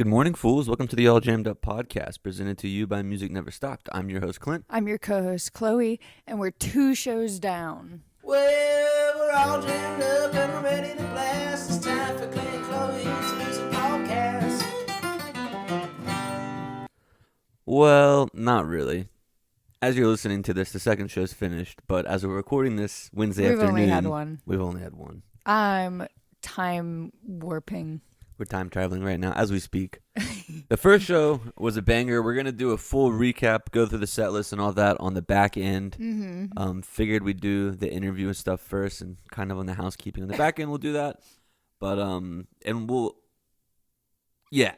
Good morning, fools. Welcome to the All Jammed Up podcast, presented to you by Music Never Stopped. I'm your host, Clint. I'm your co-host, Chloe, and we're 2 shows down. Well, we're all jammed up and we're ready to blast. It's time for Clint and Chloe's Music Podcast. Well, not really. As you're listening to this, the second show's finished, but as we're recording this Wednesday We've afternoon... only had one. We've only had one. I'm time warping. We're time traveling right now as we speak. The first show was a banger. We're going to do a full recap, go through the set list and all that on the back end. Figured we'd do the interview and stuff first and kind of on the housekeeping. On the back end, we'll do that. But, and we'll... Yeah.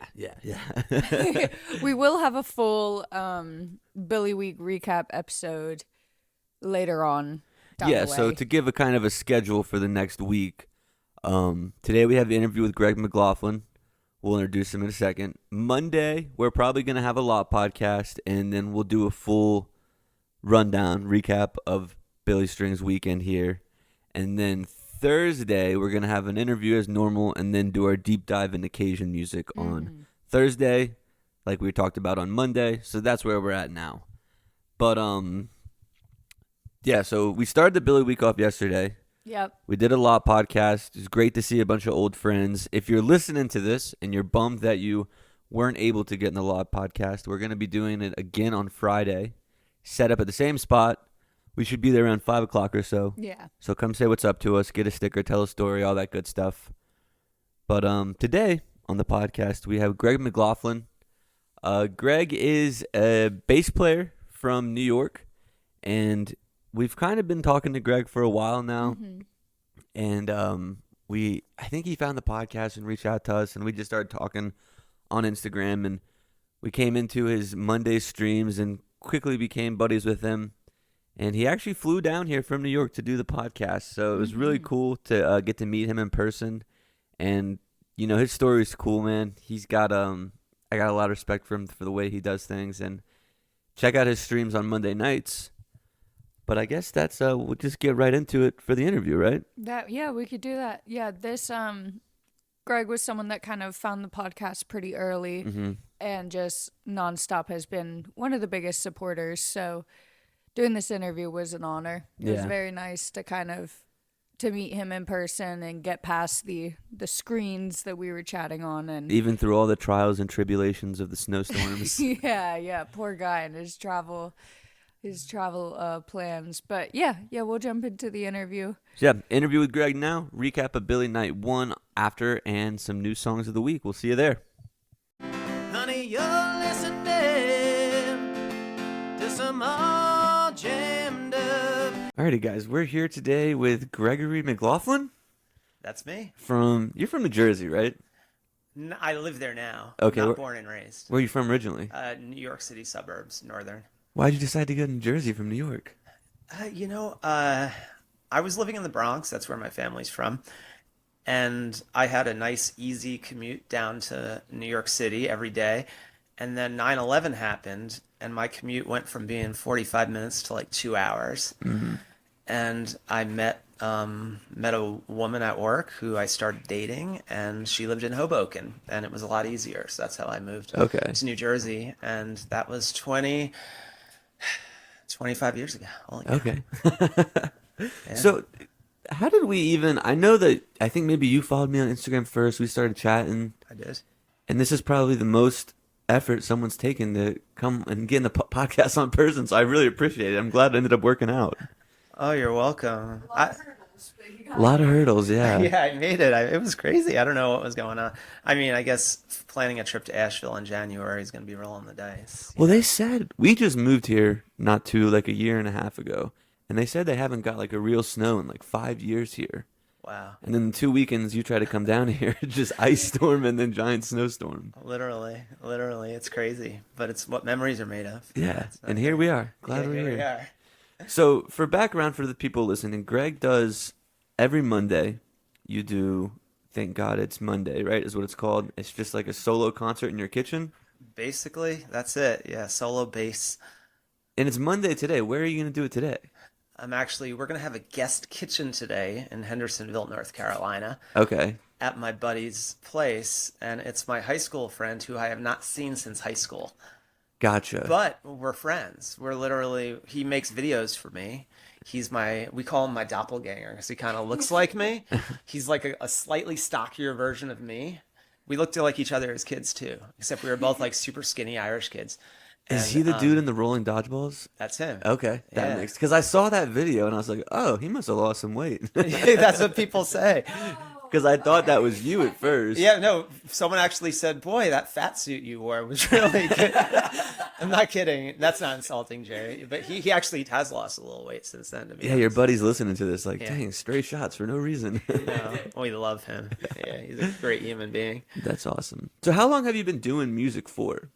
We will have a full Billy Week recap episode later on down the way. So to give a kind of a schedule for the next week, today we have the interview with Greg McLoughlin. We'll introduce him in a second. Monday, we're probably going to have a Lot podcast, and then we'll do a full rundown, recap of Billy String's weekend here. And then Thursday, we're going to have an interview as normal, and then do our deep dive into Cajun music on Thursday, like we talked about on Monday. So that's where we're at now. But, so we started the Billy Week off yesterday. Yep. We did a Lot podcast. It's great to see a bunch of old friends. If you're listening to this and you're bummed that you weren't able to get in the Lot podcast, we're going to be doing it again on Friday, set up at the same spot. We should be there around 5 o'clock or so. Yeah. So come say what's up to us, get a sticker, tell a story, all that good stuff. But today on the podcast, we have Greg McLoughlin. Greg is a bass player from New York, and we've kind of been talking to Greg for a while now, and I think he found the podcast and reached out to us, and we just started talking on Instagram, and we came into his Monday streams and quickly became buddies with him, and he actually flew down here from New York to do the podcast, so it was really cool to get to meet him in person, and, you know, his story is cool, man. He's got, I got a lot of respect for him for the way he does things, and check out his streams on Monday nights. But I guess that's we'll just get right into it for the interview, right? We could do that. Yeah, this Greg was someone that kind of found the podcast pretty early and just nonstop has been one of the biggest supporters. So doing this interview was an honor. It was very nice to meet him in person and get past the screens that we were chatting on, and even through all the trials and tribulations of the snowstorms. yeah, poor guy and his travel plans. But we'll jump into the interview. Interview with Greg now. Recap of Billy Night 1 after, and some new songs of the week. We'll see you there. Honey, you're listening to some all jammed up. Alrighty, guys. We're here today with Gregory McLoughlin. That's me. You're from New Jersey, right? I live there now. Okay. Not born and raised. Where are you from originally? New York City suburbs, northern. Why'd you decide to go to New Jersey from New York? I was living in the Bronx. That's where my family's from. And I had a nice, easy commute down to New York City every day. And then 9/11 happened, and my commute went from being 45 minutes to like 2 hours. And I met a woman at work who I started dating, and she lived in Hoboken, and it was a lot easier. So that's how I moved to New Jersey. And that was 25 years ago. Holy cow. Okay. So how did we even, I think maybe you followed me on Instagram first. We started chatting. I did. And this is probably the most effort someone's taken to come and get in the podcast on person. So I really appreciate it. I'm glad it ended up working out. Oh, you're welcome. A lot of hurdles, yeah. Yeah, I made it. It was crazy. I don't know what was going on. I mean, I guess planning a trip to Asheville in January is going to be rolling the dice. Well, they said, we just moved here not too, like a year and a half ago. And they said they haven't got like a real snow in like 5 years here. Wow. And then 2 weekends you try to come down here, just ice storm and then giant snowstorm. Literally. It's crazy. But it's what memories are made of. Yeah, and here we are. Glad we're here. Here we are. So, for background for the people listening, Greg does every Monday, you do Thank God It's Monday, right, is what it's called. It's just like a solo concert in your kitchen. Basically, that's it. Yeah, solo bass. And it's Monday today. Where are you going to do it today? We're going to have a guest kitchen today in Hendersonville, North Carolina. Okay. at my buddy's place, and it's my high school friend who I have not seen since high school. Gotcha. But we're friends. We're literally, he makes videos for me. We call him my doppelganger because he kind of looks like me. He's like a slightly stockier version of me. We looked like each other as kids too, except we were both like super skinny Irish kids. Is he the dude in the rolling dodgeballs? That's him. Okay, that Yeah. makes, because I saw that video and I was like, oh, he must have lost some weight. That's what people say. Because I thought that was you at first. Yeah, no, someone actually said, boy, that fat suit you wore was really good. I'm not kidding. That's not insulting, Jerry. But he actually has lost a little weight since then, to be Yeah, your honest. buddy's listening to this like, Yeah. dang, stray shots for no reason. No, we love him. Yeah, he's a great human being. That's awesome. So how long have you been doing music for?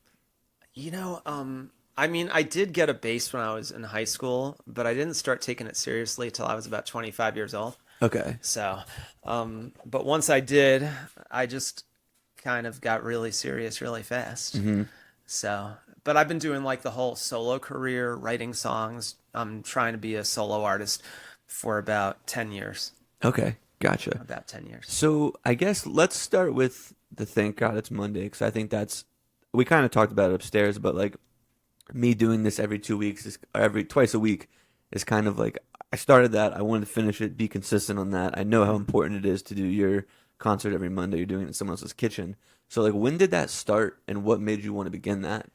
I mean, I did get a bass when I was in high school, but I didn't start taking it seriously till I was about 25 years old. Okay. So, but once I did, I just kind of got really serious really fast. So, but I've been doing like the whole solo career, writing songs. I'm trying to be a solo artist for about 10 years. Okay, gotcha. About 10 years. So I guess let's start with the Thank God It's Monday, because I think we kind of talked about it upstairs, but like me doing this every 2 weeks, twice a week is kind of like, I started that. I wanted to finish it, be consistent on that. I know how important it is to do your concert every Monday. You're doing it in someone else's kitchen. So like, when did that start and what made you want to begin that?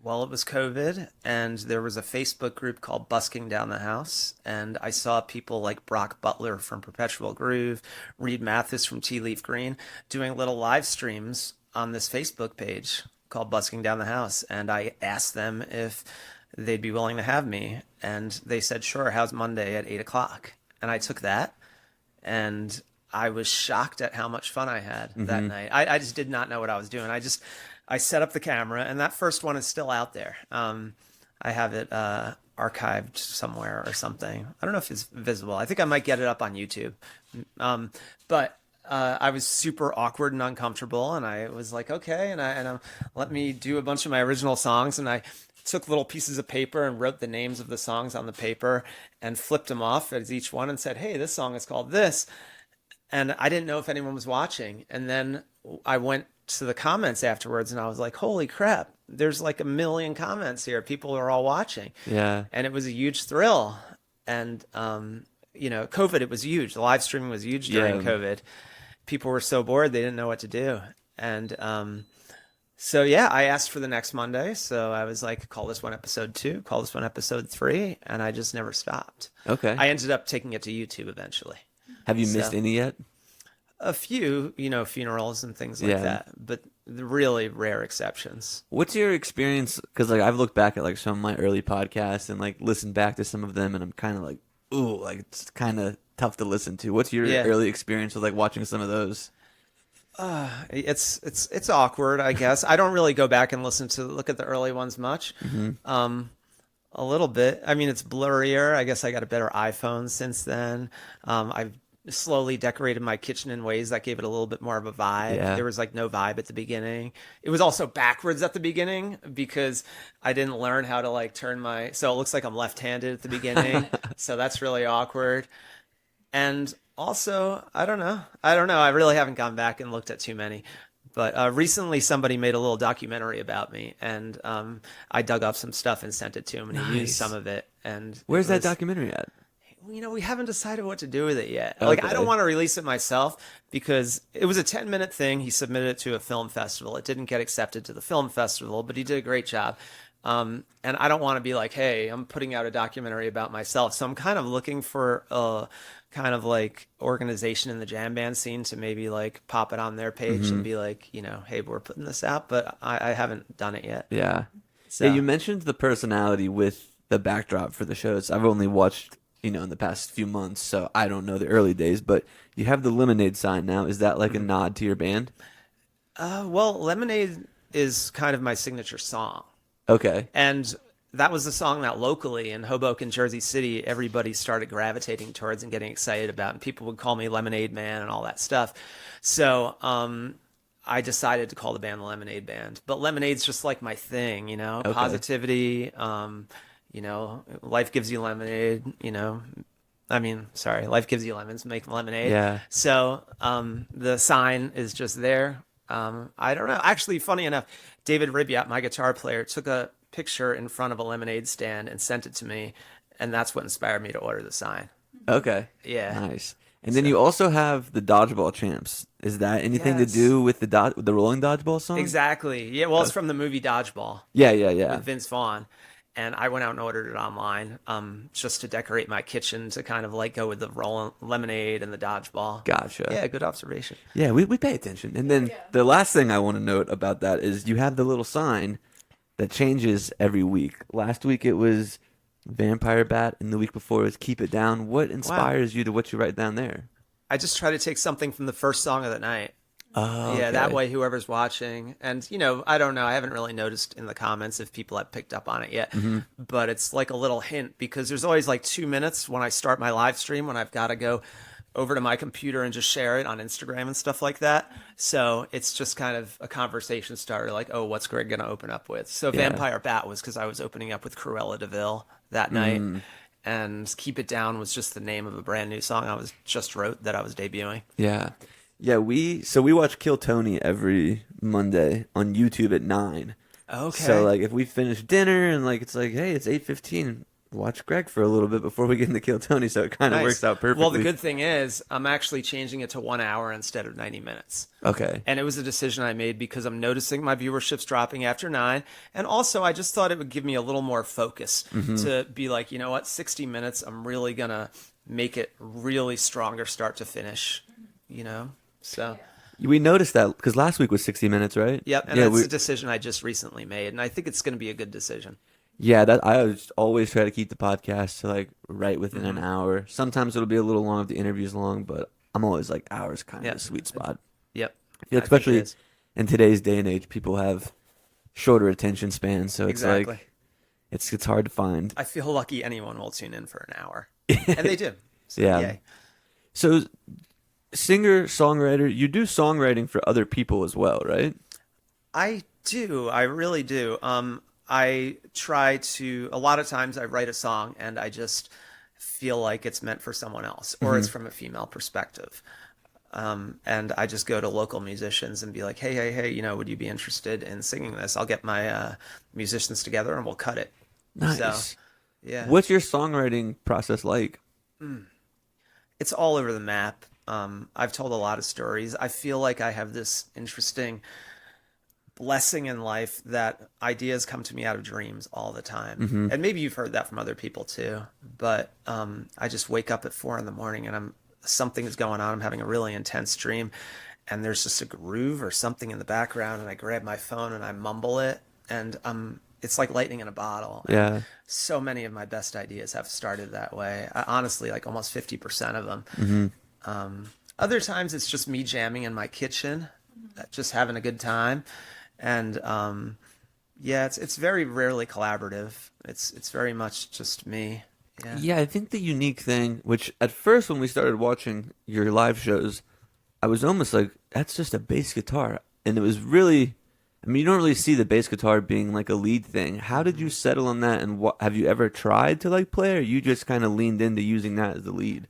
Well, it was COVID, and there was a Facebook group called Busking Down the House, and I saw people like Brock Butler from Perpetual Groove, Reed Mathis from Tea Leaf Green, doing little live streams on this Facebook page called Busking Down the House, and I asked them if they'd be willing to have me, and they said, sure, how's Monday at 8 o'clock? And I took that, and I was shocked at how much fun I had that night. I just did not know what I was doing. I set up the camera, and that first one is still out there. I have it archived somewhere or something. I don't know if it's visible. I think I might get it up on YouTube. But I was super awkward and uncomfortable, and I was like, okay, and let me do a bunch of my original songs, and I took little pieces of paper and wrote the names of the songs on the paper and flipped them off as each one and said, hey, this song is called this. And I didn't know if anyone was watching. And then I went to the comments afterwards, and I was like, holy crap, there's like 1 million comments here. People are all watching. Yeah. And it was a huge thrill. And, COVID, it was huge. The live streaming was huge during COVID. People were so bored, they didn't know what to do. And so, yeah, I asked for the next Monday. So I was like, call this one episode 2, call this one episode 3. And I just never stopped. Okay. I ended up taking it to YouTube eventually. Have you missed any yet? A few, funerals and things like that, but the really rare exceptions. What's your experience? Because like I've looked back at like some of my early podcasts and like listened back to some of them, and I'm kind of like, ooh, like it's kind of tough to listen to. What's your early experience with like watching some of those? It's awkward, I guess. I don't really go back and look at the early ones much. A little bit. I mean, it's blurrier. I guess I got a better iPhone since then. I've slowly decorated my kitchen in ways that gave it a little bit more of a vibe. Yeah. There was like no vibe at the beginning. It was also backwards at the beginning because I didn't learn how to like so it looks like I'm left-handed at the beginning. So that's really awkward. And also, I don't know. I really haven't gone back and looked at too many. But recently somebody made a little documentary about me, and I dug up some stuff and sent it to him, and he used some of it. And Where's that documentary at? We haven't decided what to do with it yet. Like, I don't want to release it myself because it was a 10-minute thing. He submitted it to a film festival. It didn't get accepted to the film festival, but he did a great job. And I don't want to be like, hey, I'm putting out a documentary about myself. So I'm kind of looking for a kind of like organization in the jam band scene to maybe like pop it on their page and be like, hey, we're putting this out, but I haven't done it yet. Yeah. So. Yeah, you mentioned the personality with the backdrop for the shows. I've only watched, in the past few months, so I don't know the early days, but you have the Lemonade sign now. Is that like a nod to your band? Well, Lemonade is kind of my signature song. Okay. And that was the song that locally in Hoboken, Jersey City, everybody started gravitating towards and getting excited about. And people would call me Lemonade Man and all that stuff. So I decided to call the band the Lemonade Band. But Lemonade's just like my thing, Positivity, life gives you lemonade, I mean, sorry, life gives you lemons, make lemonade. Yeah. So the sign is just there. I don't know. Actually, funny enough, David Ribiat, my guitar player, took a picture in front of a lemonade stand and sent it to me, and that's what inspired me to order the sign. Okay. Yeah. Nice. And then you also have the Dodgeball Champs. Is that anything to Yes. do with the Rolling Dodgeball song? Exactly. Yeah. Well, it's from the movie Dodgeball Yeah, yeah, yeah. with Vince Vaughn. And I went out and ordered it online just to decorate my kitchen to kind of like go with the lemonade and the dodgeball. Gotcha. Yeah, good observation. Yeah, we pay attention. And then the last thing I want to note about that is you have the little sign that changes every week. Last week it was Vampire Bat, and the week before it was Keep It Down. What inspires you to what you write down there? I just try to take something from the first song of the night. Oh, Yeah, okay. that way whoever's watching, and I don't know, I haven't really noticed in the comments if people have picked up on it yet, but it's like a little hint because there's always like 2 minutes when I start my live stream when I've got to go over to my computer and just share it on Instagram and stuff like that. So it's just kind of a conversation starter, like, oh, what's Greg going to open up with? So Yeah. Vampire Bat was because I was opening up with Cruella DeVille that night, and Keep It Down was just the name of a brand new song I was just wrote that I was debuting. Yeah. Yeah, we watch Kill Tony every Monday on YouTube at 9. Okay. So like if we finish dinner and like it's like, hey, it's 8:15, watch Greg for a little bit before we get into Kill Tony, so it kind of Nice. works out perfectly. Well, the good thing is I'm actually changing it to 1 hour instead of 90 minutes. Okay. And it was a decision I made because I'm noticing my viewership's dropping after 9. And also, I just thought it would give me a little more focus to be like, you know what, 60 minutes, I'm really going to make it really stronger start to finish, So, We noticed that because last week was 60 minutes, right? yep. And yeah, that's a decision I just recently made. And I think it's going to be a good decision. Yeah, that always try to keep the podcast to like right within an hour. Sometimes it'll be a little long if the interview's long, but I'm always like hours kind of Yeah. the sweet spot. Yep. I feel I think especially it is. in today's day and age, people have shorter attention spans, so it's Exactly. like it's hard to find. I feel lucky anyone will tune in for an hour. And they do. So, Yeah. yay. So, singer, songwriter, you do songwriting for other people as well, right? I do. I really do. I try to, a lot of times I write a song and I just feel like it's meant for someone else or it's from a female perspective. And I just go to local musicians and be like, hey, would you be interested in singing this? I'll get my musicians together and we'll cut it. Nice. So, yeah. What's your songwriting process like? It's all over the map. I've told a lot of stories. I feel like I have this interesting blessing in life that ideas come to me out of dreams all the time. And maybe you've heard that from other people too. But I just wake up at 4 a.m. and something is going on. I'm having a really intense dream and there's just a groove or something in the background and I grab my phone and I mumble it and it's like lightning in a bottle. Yeah. So many of my best ideas have started that way. Honestly, like almost 50% of them. Other times it's just me jamming in my kitchen, just having a good time. And it's very rarely collaborative. It's very much just me. Yeah. Yeah, I think the unique thing, which at first when we started watching your live shows, I was almost like, that's just a bass guitar. And it was really, I mean, you don't really see the bass guitar being like a lead thing. How did you settle on that? And what have you ever tried to like play, or you just kind of leaned into using that as the lead?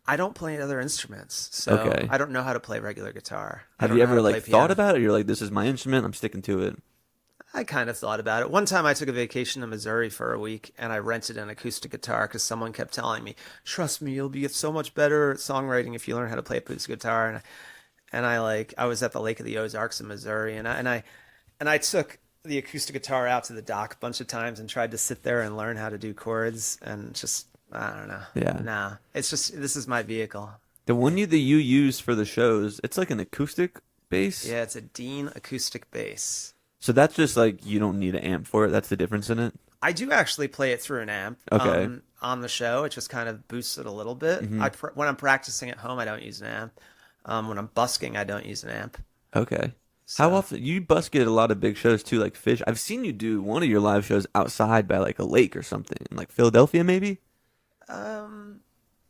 I don't play other instruments, so Okay. I don't know how to play regular guitar. I Have don't you know how ever to play like piano. thought about it? Or you're like, this is my instrument, I'm sticking to it. I kind of thought about it. One time I took a vacation to Missouri for a week and I rented an acoustic guitar because someone kept telling me, trust me, you'll be so much better at songwriting if you learn how to play acoustic guitar. And I was at the Lake of the Ozarks in Missouri and I took the acoustic guitar out to the dock a bunch of times and tried to sit there and learn how to do chords and just, I don't know. Yeah. Nah, it's just, this is my vehicle. The one that you use for the shows, it's like an acoustic bass. Yeah, it's a Dean acoustic bass. So that's just like, you don't need an amp for it. That's the difference in it. I do actually play it through an amp. Okay. On the show, it just kind of boosts it a little bit. When I'm practicing at home, I don't use an amp. When I'm busking, I don't use an amp. Okay. How often you busket at a lot of big shows too, like Fish? I've seen you do one of your live shows outside by like a lake or something, in like Philadelphia maybe.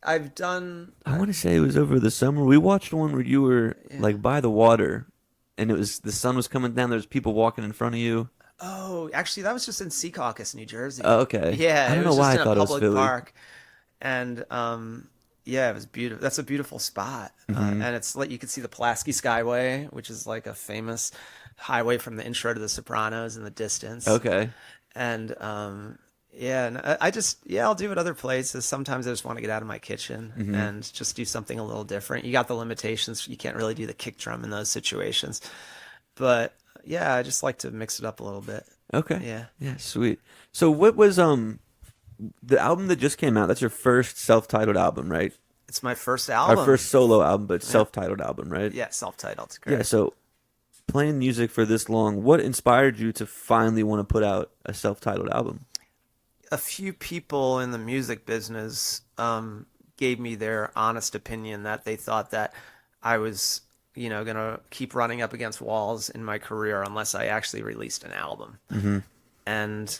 I've done. I want to say it was over the summer. We watched one where you were like by the water, and it was the sun was coming down. There's people walking in front of you. Oh, actually, that was just in Secaucus, New Jersey. Oh, okay. Yeah, I don't it know was why just I in thought a it was public Philly. park, and Yeah, it was beautiful. That's a beautiful spot. And it's like you can see the Pulaski Skyway, which is like a famous highway from the intro to The Sopranos in the distance. Okay. And yeah, and I just, yeah, I'll do it other places. Sometimes I just want to get out of my kitchen and just do something a little different. You got the limitations. You can't really do the kick drum in those situations. But yeah, I just like to mix it up a little bit. Okay. Yeah. Yeah, sweet. So what was the album that just came out? That's your first self-titled album, right? It's my first album. Our first solo album, but self-titled album, right? Yeah, self-titled. Great. Yeah, so playing music for this long, what inspired you to finally want to put out a self-titled album? A few people in the music business gave me their honest opinion that they thought that I was, going to keep running up against walls in my career unless I actually released an album. And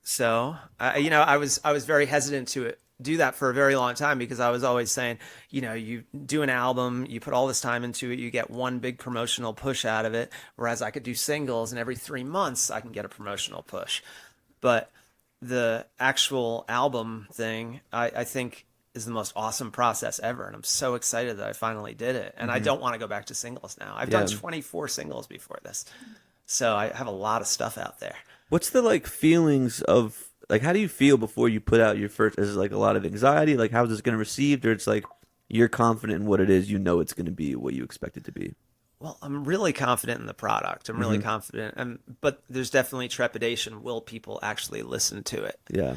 so, I was very hesitant to do that for a very long time because I was always saying, you do an album, you put all this time into it, you get one big promotional push out of it, whereas I could do singles and every 3 months I can get a promotional push. But the actual album thing, I think is the most awesome process ever. And I'm so excited that I finally did it. And I don't want to go back to singles now. I've done 24 singles before this. So I have a lot of stuff out there. What's the feelings of how do you feel before you put out your first? Is it a lot of anxiety? How's this going to receive? Or it's you're confident in what it is, it's going to be what you expect it to be? Well, I'm really confident in the product. I'm really confident. But there's definitely trepidation. Will people actually listen to it? Yeah.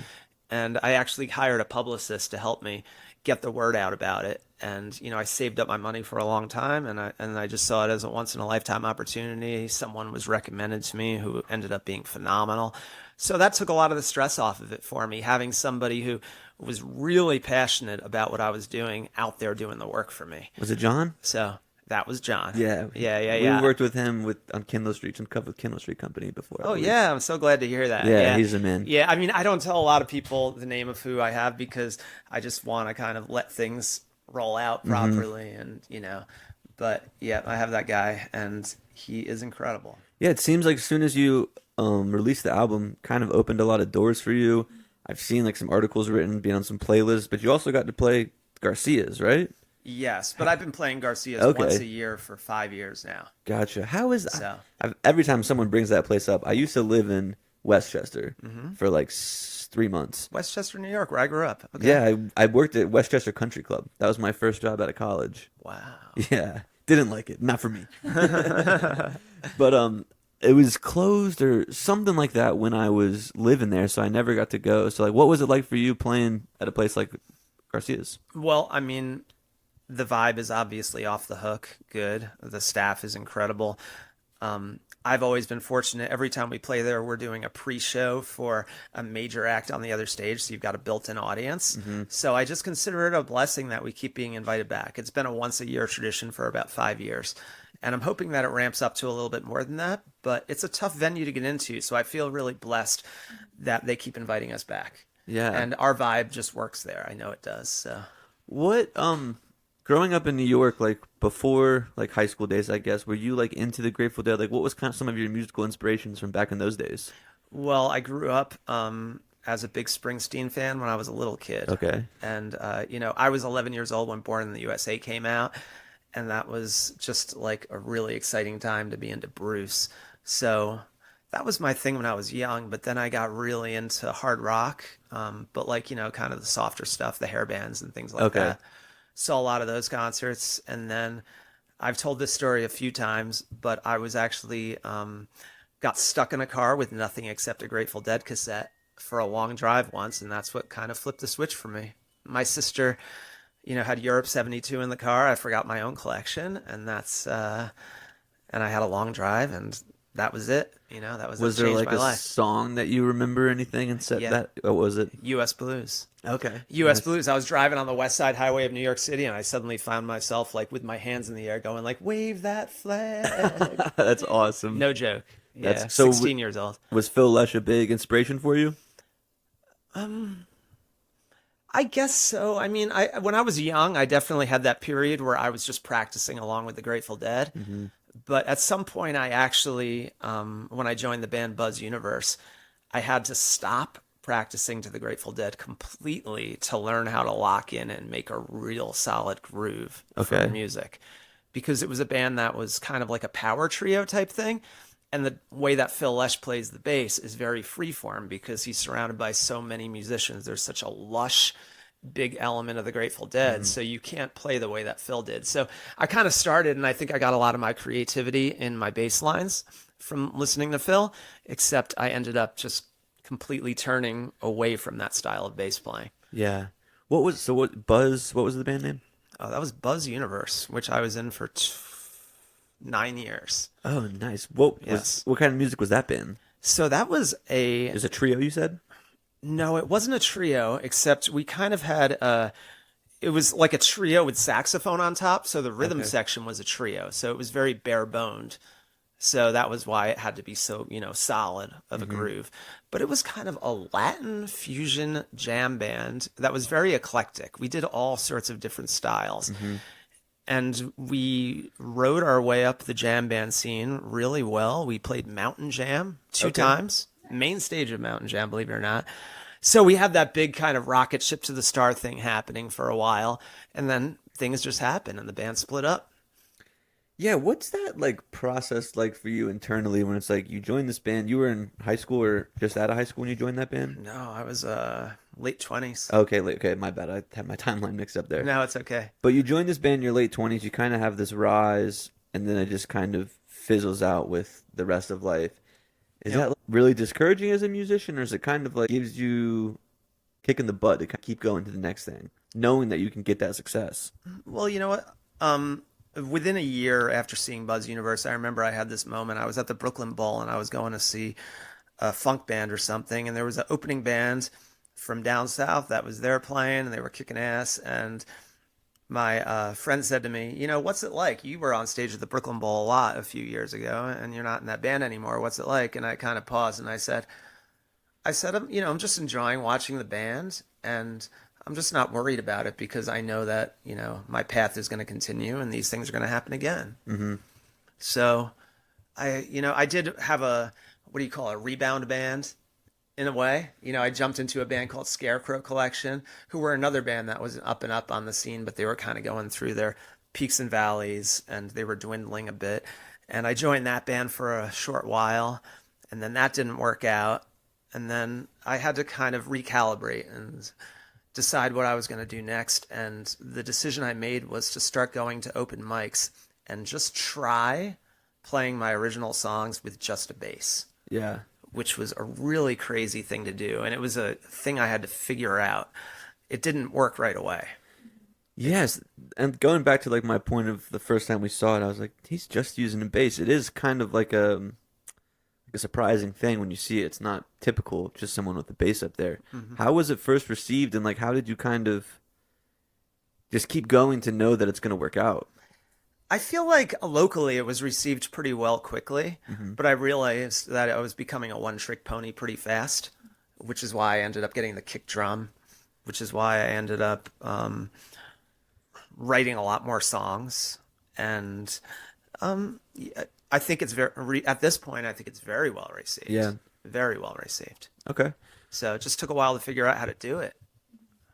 And I actually hired a publicist to help me get the word out about it. And, I saved up my money for a long time, and I just saw it as a once-in-a-lifetime opportunity. Someone was recommended to me who ended up being phenomenal. So that took a lot of the stress off of it for me, having somebody who was really passionate about what I was doing out there doing the work for me. Was it John? So that was John. Yeah. Yeah. We worked with him on Kindle Street, some cover with Kindle Street Company before. Oh, yeah. I'm so glad to hear that. Yeah, he's a man. Yeah, I mean, I don't tell a lot of people the name of who I have because I just want to kind of let things roll out properly and, but yeah, I have that guy and he is incredible. Yeah, it seems like as soon as you released the album, kind of opened a lot of doors for you. I've seen some articles written, being on some playlists, but you also got to play Garcia's, right? Yes, but I've been playing Garcia's once a year for 5 years now. Gotcha. How is So. every time someone brings that place up, I used to live in Westchester for 3 months. Westchester, New York, where I grew up. Okay. Yeah, I worked at Westchester Country Club. That was my first job out of college. Wow. Yeah, didn't like it. Not for me. But it was closed or something like that when I was living there, so I never got to go. So what was it like for you playing at a place like Garcia's? Well, I mean, the vibe is obviously off the hook good. The staff is incredible. I've always been fortunate. Every time we play there, we're doing a pre-show for a major act on the other stage, so you've got a built-in audience. So I just consider it a blessing that we keep being invited back. It's been a once-a-year tradition for about 5 years, and I'm hoping that it ramps up to a little bit more than that, but it's a tough venue to get into, so I feel really blessed that they keep inviting us back. Yeah. And our vibe just works there. I know it does, so... What growing up in New York, before high school days, I guess, were you into the Grateful Dead? What was kind of some of your musical inspirations from back in those days? Well, I grew up as a big Springsteen fan when I was a little kid. Okay. And I was 11 years old when Born in the USA came out, and that was just a really exciting time to be into Bruce. So that was my thing when I was young, but then I got really into hard rock, but kind of the softer stuff, the hair bands and things like that. Saw a lot of those concerts, and then I've told this story a few times, but I was actually got stuck in a car with nothing except a Grateful Dead cassette for a long drive once, and that's what kind of flipped the switch for me. My sister, had Europe 72 in the car. I forgot my own collection, and that's and I had a long drive, and that was it. That was there changed my a life. song that you remember or anything and said that? What was it? U.S. Blues. Okay. U.S. Blues. I was driving on the West Side Highway of New York City, and I suddenly found myself with my hands in the air going wave that flag. That's awesome. No joke. Yeah, That's, so 16 years old. Was Phil Lesh a big inspiration for you? I guess so. I mean, when I was young, I definitely had that period where I was just practicing along with the Grateful Dead. But at some point, I actually, when I joined the band Buzz Universe, I had to stop practicing to the Grateful Dead completely to learn how to lock in and make a real solid groove for music. Because it was a band that was kind of like a power trio type thing. And the way that Phil Lesh plays the bass is very freeform because he's surrounded by so many musicians. There's such a lush, big element of the Grateful Dead. So you can't play the way that Phil did. So I kind of started, and I think I got a lot of my creativity in my bass lines from listening to Phil, except I ended up just completely turning away from that style of bass playing. Yeah. What was the band name? Oh, that was Buzz Universe, which I was in for 9 years. Oh, nice. What kind of music was that band? So that was It was a trio, you said? No, it wasn't a trio, except we kind of had it was like a trio with saxophone on top, so the rhythm section was a trio. So it was very bare boned. So that was why it had to be so, solid of a groove. But it was kind of a Latin fusion jam band that was very eclectic. We did all sorts of different styles. And we rode our way up the jam band scene really well. We played Mountain Jam 2 times, main stage of Mountain Jam, believe it or not. So we had that big kind of rocket ship to the star thing happening for a while. And then things just happened and the band split up. Yeah, what's that process like for you internally when it's like you joined this band? You were in high school or just out of high school when you joined that band? No, I was late 20s. Okay, my bad. I had my timeline mixed up there. No, it's okay. But you joined this band in your late 20s. You kind of have this rise, and then it just kind of fizzles out with the rest of life. Is that really discouraging as a musician, or is it kind of gives you kick in the butt to keep going to the next thing, knowing that you can get that success? Well, you know what? Within a year after seeing Buzz Universe, I remember I had this moment. I was at the Brooklyn Bowl, and I was going to see a funk band or something, and there was an opening band from down south that was there playing, and they were kicking ass. And my friend said to me, what's it like? You were on stage at the Brooklyn Bowl a lot a few years ago, and you're not in that band anymore. What's it like? And I kind of paused, and I said, I'm just enjoying watching the band, and I'm just not worried about it because I know that, my path is going to continue and these things are going to happen again. So I did have a rebound band in a way. I jumped into a band called Scarecrow Collection, who were another band that was up and up on the scene, but they were kind of going through their peaks and valleys and they were dwindling a bit. And I joined that band for a short while, and then that didn't work out. And then I had to kind of recalibrate and decide what I was going to do next. And the decision I made was to start going to open mics and just try playing my original songs with just a bass. Yeah. Which was a really crazy thing to do. And it was a thing I had to figure out. It didn't work right away. Yes. And going back to my point of the first time we saw it, I was like, he's just using a bass. It is kind of like a surprising thing when you see it. It's not typical, just someone with a bass up there. How was it first received, and how did you kind of just keep going to know that it's going to work out? I feel like locally it was received pretty well quickly, but I realized that I was becoming a one-trick pony pretty fast, which is why I ended up getting the kick drum, which is why I ended up writing a lot more songs. And I think it's at this point, I think it's very well received. Yeah. Very well received. Okay. So it just took a while to figure out how to do it.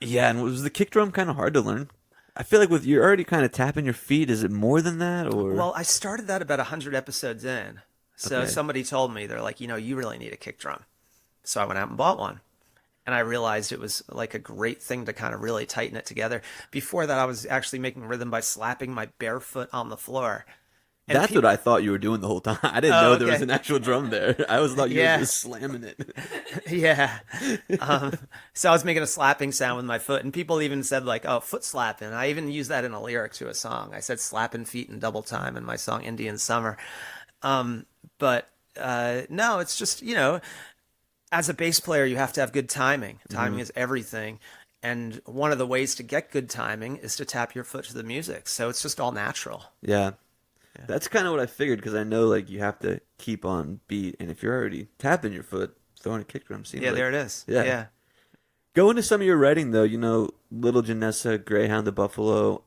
Yeah, and was the kick drum kind of hard to learn? I feel like with you're already kind of tapping your feet, is it more than that? Or Well, I started that about 100 episodes in. So somebody told me, they're like, you really need a kick drum. So I went out and bought one. And I realized it was a great thing to kind of really tighten it together. Before that, I was actually making rhythm by slapping my bare foot on the floor. And that's what I thought you were doing the whole time. I didn't know there was an actual drum there. I always thought you were just slamming it. Yeah. So I was making a slapping sound with my foot, and people even said foot slapping. I even used that in a lyric to a song. I said slapping feet in double time in my song Indian Summer. But no, it's just, as a bass player, you have to have good timing. Timing is everything. And one of the ways to get good timing is to tap your foot to the music. So it's just all natural. Yeah. That's kind of what I figured, because I know you have to keep on beat, and if you're already tapping your foot, throwing a kick drum seems there it is. Yeah. Go into some of your writing though. Little Janessa, Greyhound, the Buffalo.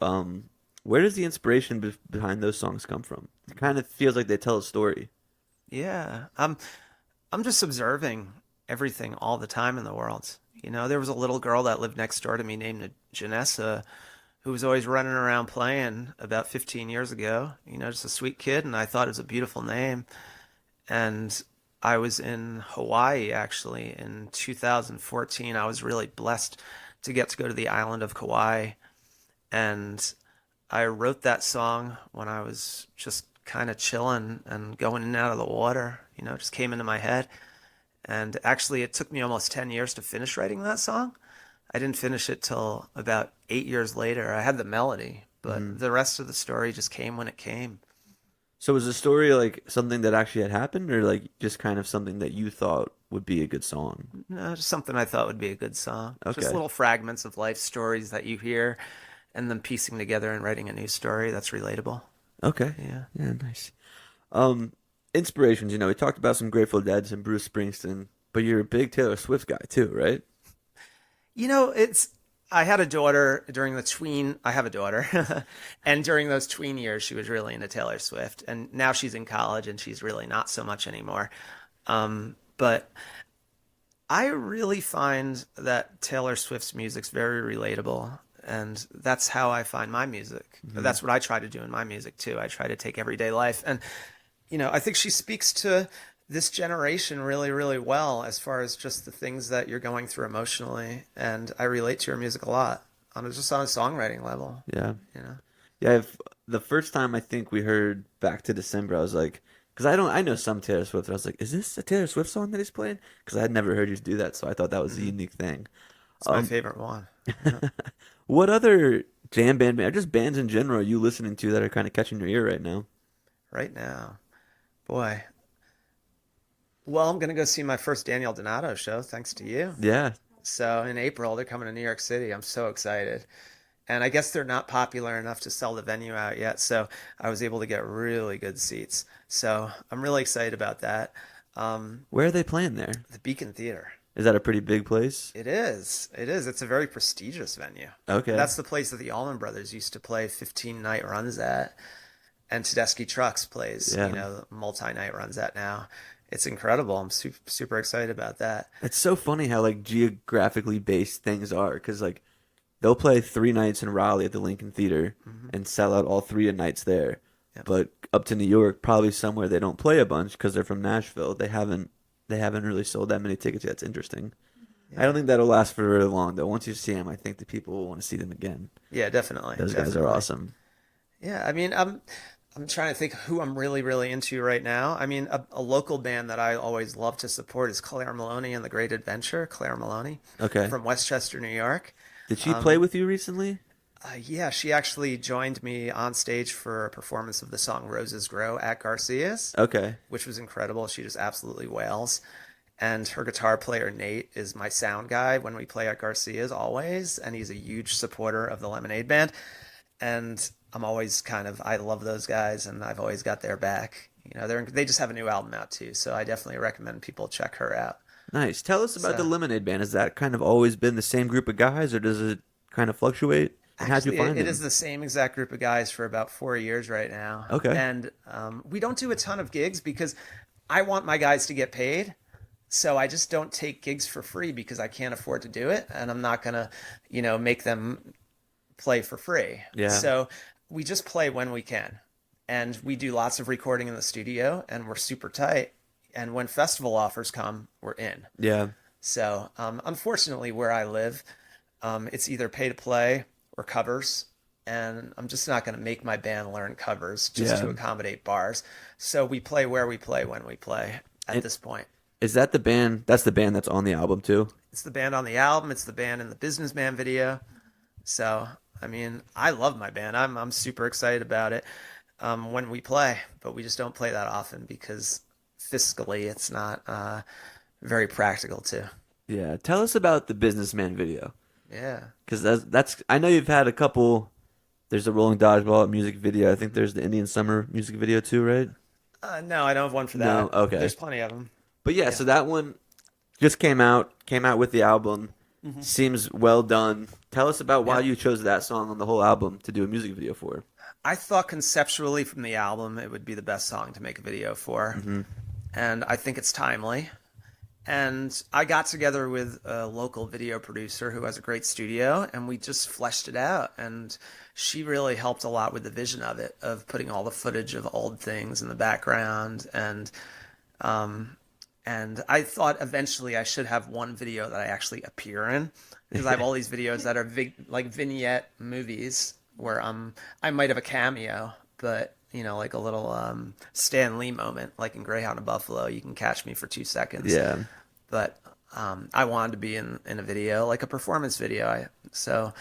Where does the inspiration behind those songs come from? It kind of feels like they tell a story. Yeah, I'm just observing everything all the time in the world. You know, there was a little girl that lived next door to me named Janessa, who was always running around playing about 15 years ago. You know, just a sweet kid, and I thought it was a beautiful name. And I was in Hawaii actually in 2014. I was really blessed to get to go to the island of Kauai, and I wrote that song when I was just kind of chilling and going in and out of the water. You know, it just came into my head. And actually, it took me almost 10 years to finish writing that song. I didn't finish it till about 8 years later. I had the melody, but the rest of the story just came when it came. So was the story like something that actually had happened, or like just kind of something that you thought would be a good song? No, just something I thought would be a good song. Okay. Just little fragments of life stories that you hear and then piecing together and writing a new story that's relatable. Okay. Yeah. Yeah, nice. Inspirations, you know, we talked about some Grateful Dead, some Bruce Springsteen, but you're a big Taylor Swift guy too, right? You know, I had a daughter during the tween. I have a daughter. And during those tween years, she was really into Taylor Swift. And now she's in college and she's really not so much anymore. But I really find that Taylor Swift's music's very relatable. And that's how I find my music. That's what I try to do in my music too. I try to take everyday life. And, you know, I think she speaks to this generation really, really well as far as just the things that you're going through emotionally. And I relate to your music a lot just on a songwriting level. Yeah. You know? Yeah, the first time I think we heard Back to December, I was like, because I know some Taylor Swift, and I was like, is this a Taylor Swift song that he's playing? Because I had never heard you do that, so I thought that was a unique thing. It's my favorite one. What other jam band, or just bands in general, are you listening to that are kind of catching your ear right now? Right now. Boy. Well, I'm going to go see my first Daniel Donato show, thanks to you. Yeah. So in April, they're coming to New York City. I'm so excited. And I guess they're not popular enough to sell the venue out yet. So I was able to get really good seats. So I'm really excited about that. Where are they playing there? The Beacon Theater. Is that a pretty big place? It is. It is. It's a very prestigious venue. Okay. And that's the place that the Allman Brothers used to play 15-night runs at. And Tedeschi Trucks plays, Yeah. you know, multi-night runs at now. It's incredible. I'm super excited about that. It's so funny how like geographically based things are, because like they'll play 3 nights in Raleigh at the Lincoln Theater and sell out all 3 nights there. Yep. But up to New York, probably somewhere they don't play a bunch because they're from Nashville. They haven't really sold that many tickets yet. It's interesting. Yeah. I don't think that'll last for very long though. Once you see them, I think the people will want to see them again. Yeah, definitely. Those guys are awesome. Yeah, I mean, I'm trying to think who I'm really, really into right now. I mean, a local band that I always love to support is Claire Maloney and the Great Adventure. Claire Maloney, okay, from Westchester, New York. Did she play with you recently? Yeah, she actually joined me on stage for a performance of the song Roses Grow at Garcia's. Okay. Which was incredible. She just absolutely wails. And her guitar player, Nate, is my sound guy when we play at Garcia's always. And he's a huge supporter of the Lemonade Band. And I'm always I love those guys, and I've always got their back. You know, they just have a new album out too, so I definitely recommend people check her out. Nice. Tell us about the Lemonade Band. Has that kind of always been the same group of guys, or does it kind of fluctuate? And how'd you find them? It is the same exact group of guys for about 4 years right now. Okay. And we don't do a ton of gigs because I want my guys to get paid. So I just don't take gigs for free because I can't afford to do it, and I'm not gonna, make them play for free. Yeah. So we just play when we can, and we do lots of recording in the studio, and we're super tight. And when festival offers come, we're in. Yeah. So unfortunately, where I live, it's either pay to play or covers, and I'm just not going to make my band learn covers just to accommodate bars. So we play where we play when we play at this point. Is that the band? That's the band that's on the album too? It's the band on the album. It's the band in the Businessman video. So, I mean, I love my band. I'm super excited about it when we play, but we just don't play that often because fiscally it's not very practical to. Yeah. Tell us about the Businessman video. Yeah. Because that's I know you've had a couple. There's the Rolling Dodgeball music video. I think there's the Indian Summer music video too, right? No, I don't have one for that. No, okay. There's plenty of them. But yeah, so that one just came out with the album. Mm-hmm. Seems well done. Tell us about why you chose that song on the whole album to do a music video for. I thought conceptually from the album it would be the best song to make a video for. Mm-hmm. And I think it's timely. And I got together with a local video producer who has a great studio, and we just fleshed it out. And she really helped a lot with the vision of it, of putting all the footage of old things in the background. And I thought eventually I should have one video that I actually appear in, because I have all these videos that are like vignette movies where I might have a cameo, but like a little Stan Lee moment, like in Greyhound of Buffalo. You can catch me for 2 seconds. Yeah. But I wanted to be in a video, like a performance video. So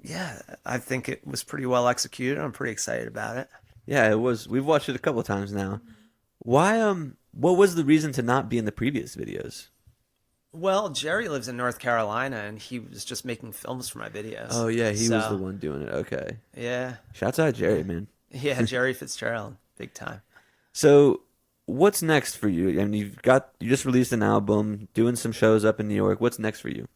yeah, I think it was pretty well executed. I'm pretty excited about it. Yeah, it was. We've watched it a couple of times now. Why? What was the reason to not be in the previous videos? Well, Jerry lives in North Carolina, and he was just making films for my videos. Oh yeah, he was the one doing it. Okay. Yeah. Shouts out Jerry, man. Yeah, Jerry Fitzgerald, big time. So, what's next for you? I mean, you just released an album, doing some shows up in New York. What's next for you?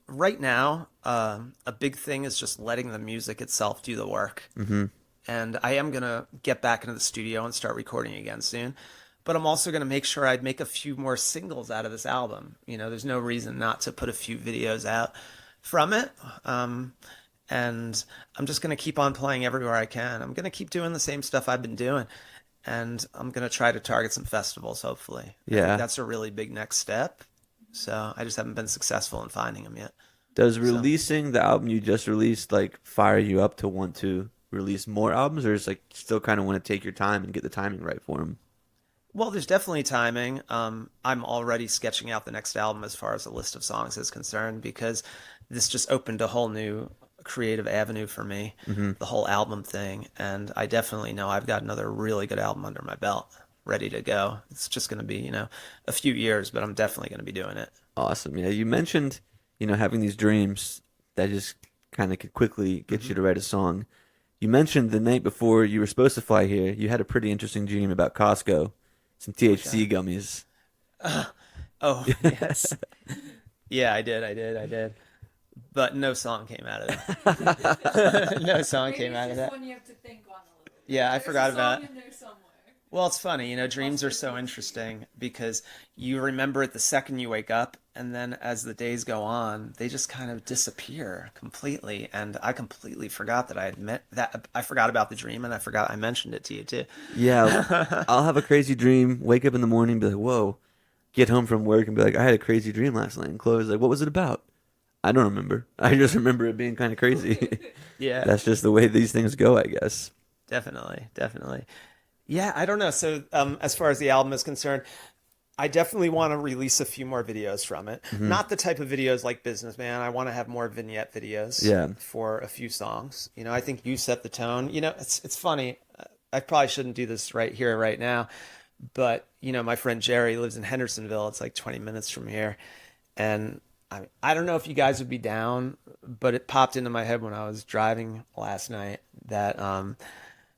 Right now, a big thing is just letting the music itself do the work. Mm-hmm. And I am going to get back into the studio and start recording again soon. But I'm also going to make sure I'd make a few more singles out of this album. There's no reason not to put a few videos out from it. And I'm just going to keep on playing everywhere I can. I'm going to keep doing the same stuff I've been doing. And I'm going to try to target some festivals, hopefully. Yeah. I think that's a really big next step. So I just haven't been successful in finding them yet. Does releasing the album you just released fire you up to want to release more albums, or is still kind of want to take your time and get the timing right for them? Well, there's definitely timing. I'm already sketching out the next album as far as the list of songs is concerned, because this just opened a whole new creative avenue for me, the whole album thing. And I definitely know I've got another really good album under my belt, ready to go. It's just going to be, a few years, but I'm definitely going to be doing it. Awesome. Yeah, you mentioned, having these dreams that just kind of could quickly get you to write a song. You mentioned the night before you were supposed to fly here, you had a pretty interesting dream about Costco, some THC gummies. Oh, yes. Yeah, I did. But no song came out of that. No song came out of that. One you have to think on a little. Yeah, I forgot about it. In there somewhere. Well, it's funny, dreams are so interesting because you remember it the second you wake up, and then as the days go on, they just kind of disappear completely. And I completely forgot that I admit that I forgot about the dream, and I mentioned it to you too. Yeah, I'll have a crazy dream, wake up in the morning, be like, whoa, get home from work and be like, I had a crazy dream last night. And Chloe's like, what was it about? I don't remember. I just remember it being kind of crazy. Yeah. That's just the way these things go, I guess. Definitely. Yeah, I don't know. So as far as the album is concerned, I definitely want to release a few more videos from it. Not the type of videos like Businessman. I want to have more vignette videos for a few songs. I think you set the tone. It's funny. I probably shouldn't do this right here, right now. But, my friend Jerry lives in Hendersonville. It's like 20 minutes from here. And I don't know if you guys would be down, but it popped into my head when I was driving last night that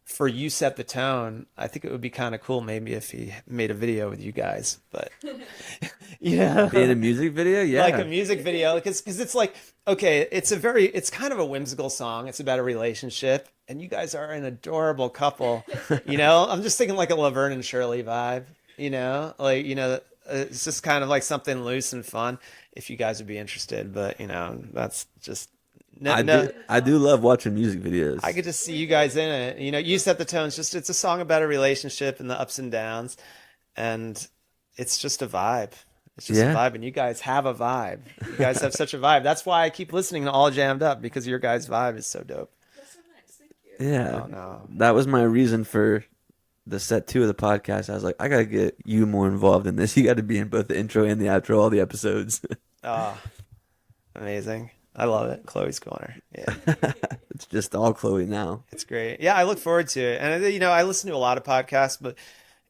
for You Set the Tone, I think it would be kind of cool maybe if he made a video with you guys. But, Be in a music video? Yeah. Like a music video, because it's like, okay, it's kind of a whimsical song. It's about a relationship, and you guys are an adorable couple. I'm just thinking like a Laverne and Shirley vibe, it's just kind of like something loose and fun if you guys would be interested. But, that's just... I do love watching music videos. I get to see you guys in it. You Set the Tone. It's a song about a relationship and the ups and downs. And it's just a vibe. It's just a vibe. And you guys have a vibe. You guys have such a vibe. That's why I keep listening to All Jammed Up, because your guys' vibe is so dope. That's so nice. Thank you. Yeah. Oh, no. That was my reason for the set 2 of the podcast. I was like, I got to get you more involved in this. You got to be in both the intro and the outro, all the episodes. Oh, amazing. I love it. Chloe's Corner. Yeah. It's just all Chloe now. It's great. Yeah, I look forward to it. And, I listen to a lot of podcasts, but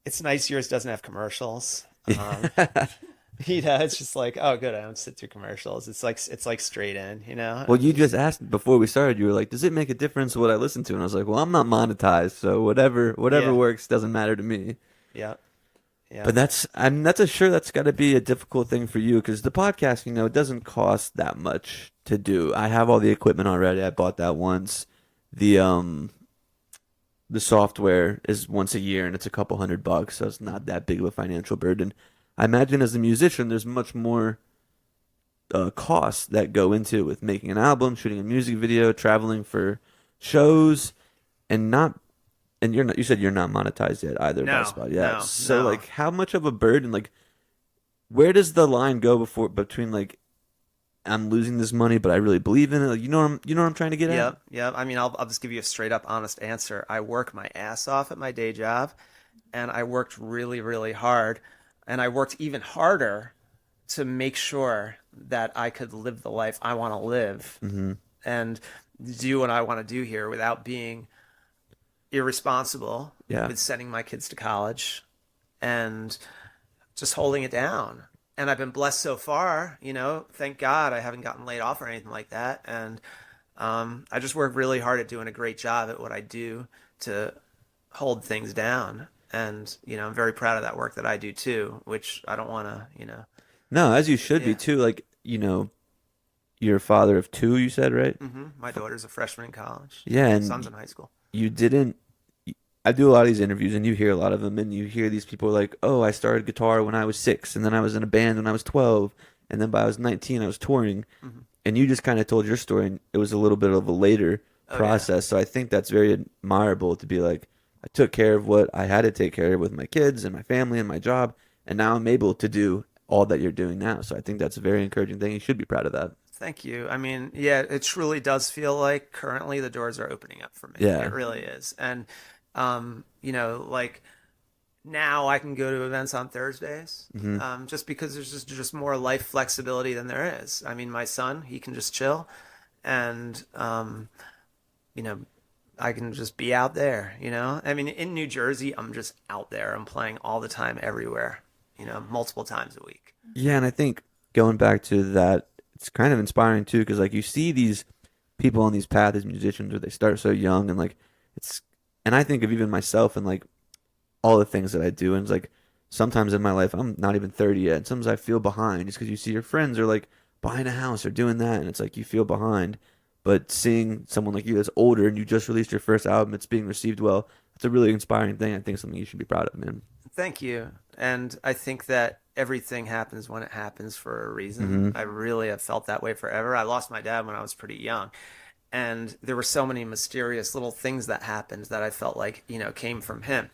it's nice yours doesn't have commercials. It's just like, oh, good. I don't sit through commercials. It's like straight in, Well, you just asked before we started, you were like, does it make a difference what I listen to? And I was like, well, I'm not monetized, so whatever works doesn't matter to me. Yeah. Yeah. But that's got to be a difficult thing for you, because the podcast, it doesn't cost that much to do. I have all the equipment already. I bought that once. The software is once a year, and it's a couple $100, so it's not that big of a financial burden. I imagine as a musician, there's much more costs that go into it with making an album, shooting a music video, traveling for shows, and not. And you're not. You said you're not monetized yet either by No, Spotify. Yeah. no, So no. like, how much of a burden? Like, where does the line go between like, I'm losing this money, but I really believe in it? Like, you know what I'm trying to get at? Yep. I mean, I'll just give you a straight up honest answer. I work my ass off at my day job, and I worked really, really hard, and I worked even harder to make sure that I could live the life I want to live and do what I want to do here without being irresponsible Yeah. with sending my kids to college and just holding it down. And I've been blessed so far, thank God I haven't gotten laid off or anything like that. And I just work really hard at doing a great job at what I do to hold things down. And, I'm very proud of that work that I do too, which I don't want to, No, as you should be Yeah. too. Like, you're a father of two, you said, right? My daughter's a freshman in college. Yeah, and Son's in high school. you didn't. I do a lot of these interviews, and you hear a lot of them, and you hear these people like, "Oh, I started guitar when I was 6, and then I was in a band when I was 12, and then by I was 19, I was touring." And you just kind of told your story, and it was a little bit of a later process. So I think that's very admirable to be like, I took care of what I had to take care of with my kids and my family and my job, and now I'm able to do all that you're doing now. So I think that's a very encouraging thing. You should be proud of that. Thank you. I mean, yeah, it truly does feel like currently the doors are opening up for me. Yeah. It really is. And, like now I can go to events on Thursdays, just because there's just more life flexibility than there is. I mean, my son, he can just chill and, I can just be out there, I mean, in New Jersey, I'm just out there. I'm playing all the time everywhere, multiple times a week. Yeah, and I think going back to that, it's kind of inspiring too, because like you see these people on these paths as musicians where they start so young, and like and I think of even myself and like all the things that I do, and it's like sometimes in my life I'm not even 30 yet, and sometimes I feel behind just because you see your friends are like buying a house or doing that, and it's like you feel behind. But seeing someone like you that's older and you just released your first album, it's being received well, it's a really inspiring thing. I think it's something you should be proud of, man. Thank you. And I think that everything happens when it happens for a reason. I really have felt that way forever. I lost my dad when I was pretty young. And there were so many mysterious little things that happened that I felt like, came from him.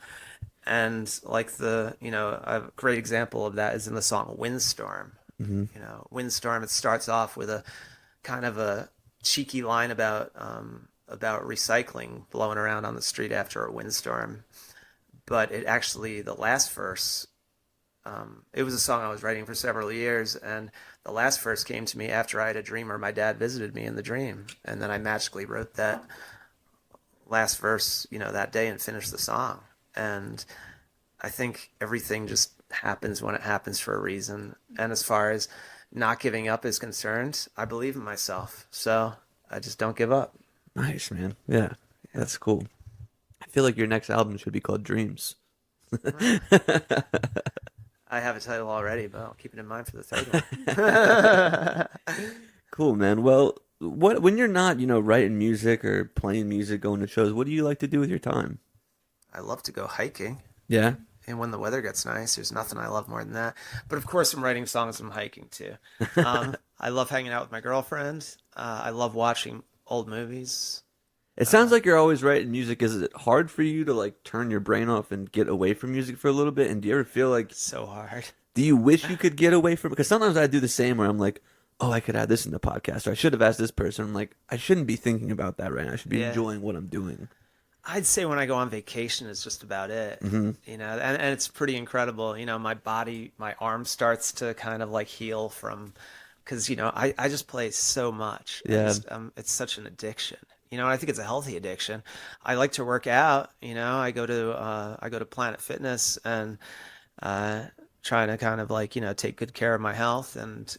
And like a great example of that is in the song Windstorm. Windstorm, it starts off with a kind of a cheeky line about recycling blowing around on the street after a windstorm. But it actually, the last verse, it was a song I was writing for several years, and the last verse came to me after I had a dream where my dad visited me in the dream, and then I magically wrote that last verse, that day and finished the song. And I think everything just happens when it happens for a reason. And as far as not giving up is concerned, I believe in myself, so I just don't give up. Nice, man. Yeah, that's cool. I feel like your next album should be called Dreams. I have a title already, but I'll keep it in mind for the third one. Cool, man. Well, when you're not, writing music or playing music, going to shows, what do you like to do with your time? I love to go hiking. Yeah. And when the weather gets nice, there's nothing I love more than that. But of course, I'm writing songs and I'm hiking too. I love hanging out with my girlfriend. I love watching old movies. It sounds like you're always writing music. Is it hard for you to like turn your brain off and get away from music for a little bit? And do you ever feel like, So hard. do you wish you could get away from it? Because sometimes I do the same where I'm like, oh, I could add this in the podcast, or I should have asked this person. I'm like, I shouldn't be thinking about that right now. I should be Yeah. enjoying what I'm doing. I'd say when I go on vacation is just about it, and it's pretty incredible. My body, my arm starts to kind of like heal from, because, I just play so much. Yeah. It's such an addiction. I think it's a healthy addiction. I like to work out. I go to Planet Fitness and trying to kind of like, take good care of my health and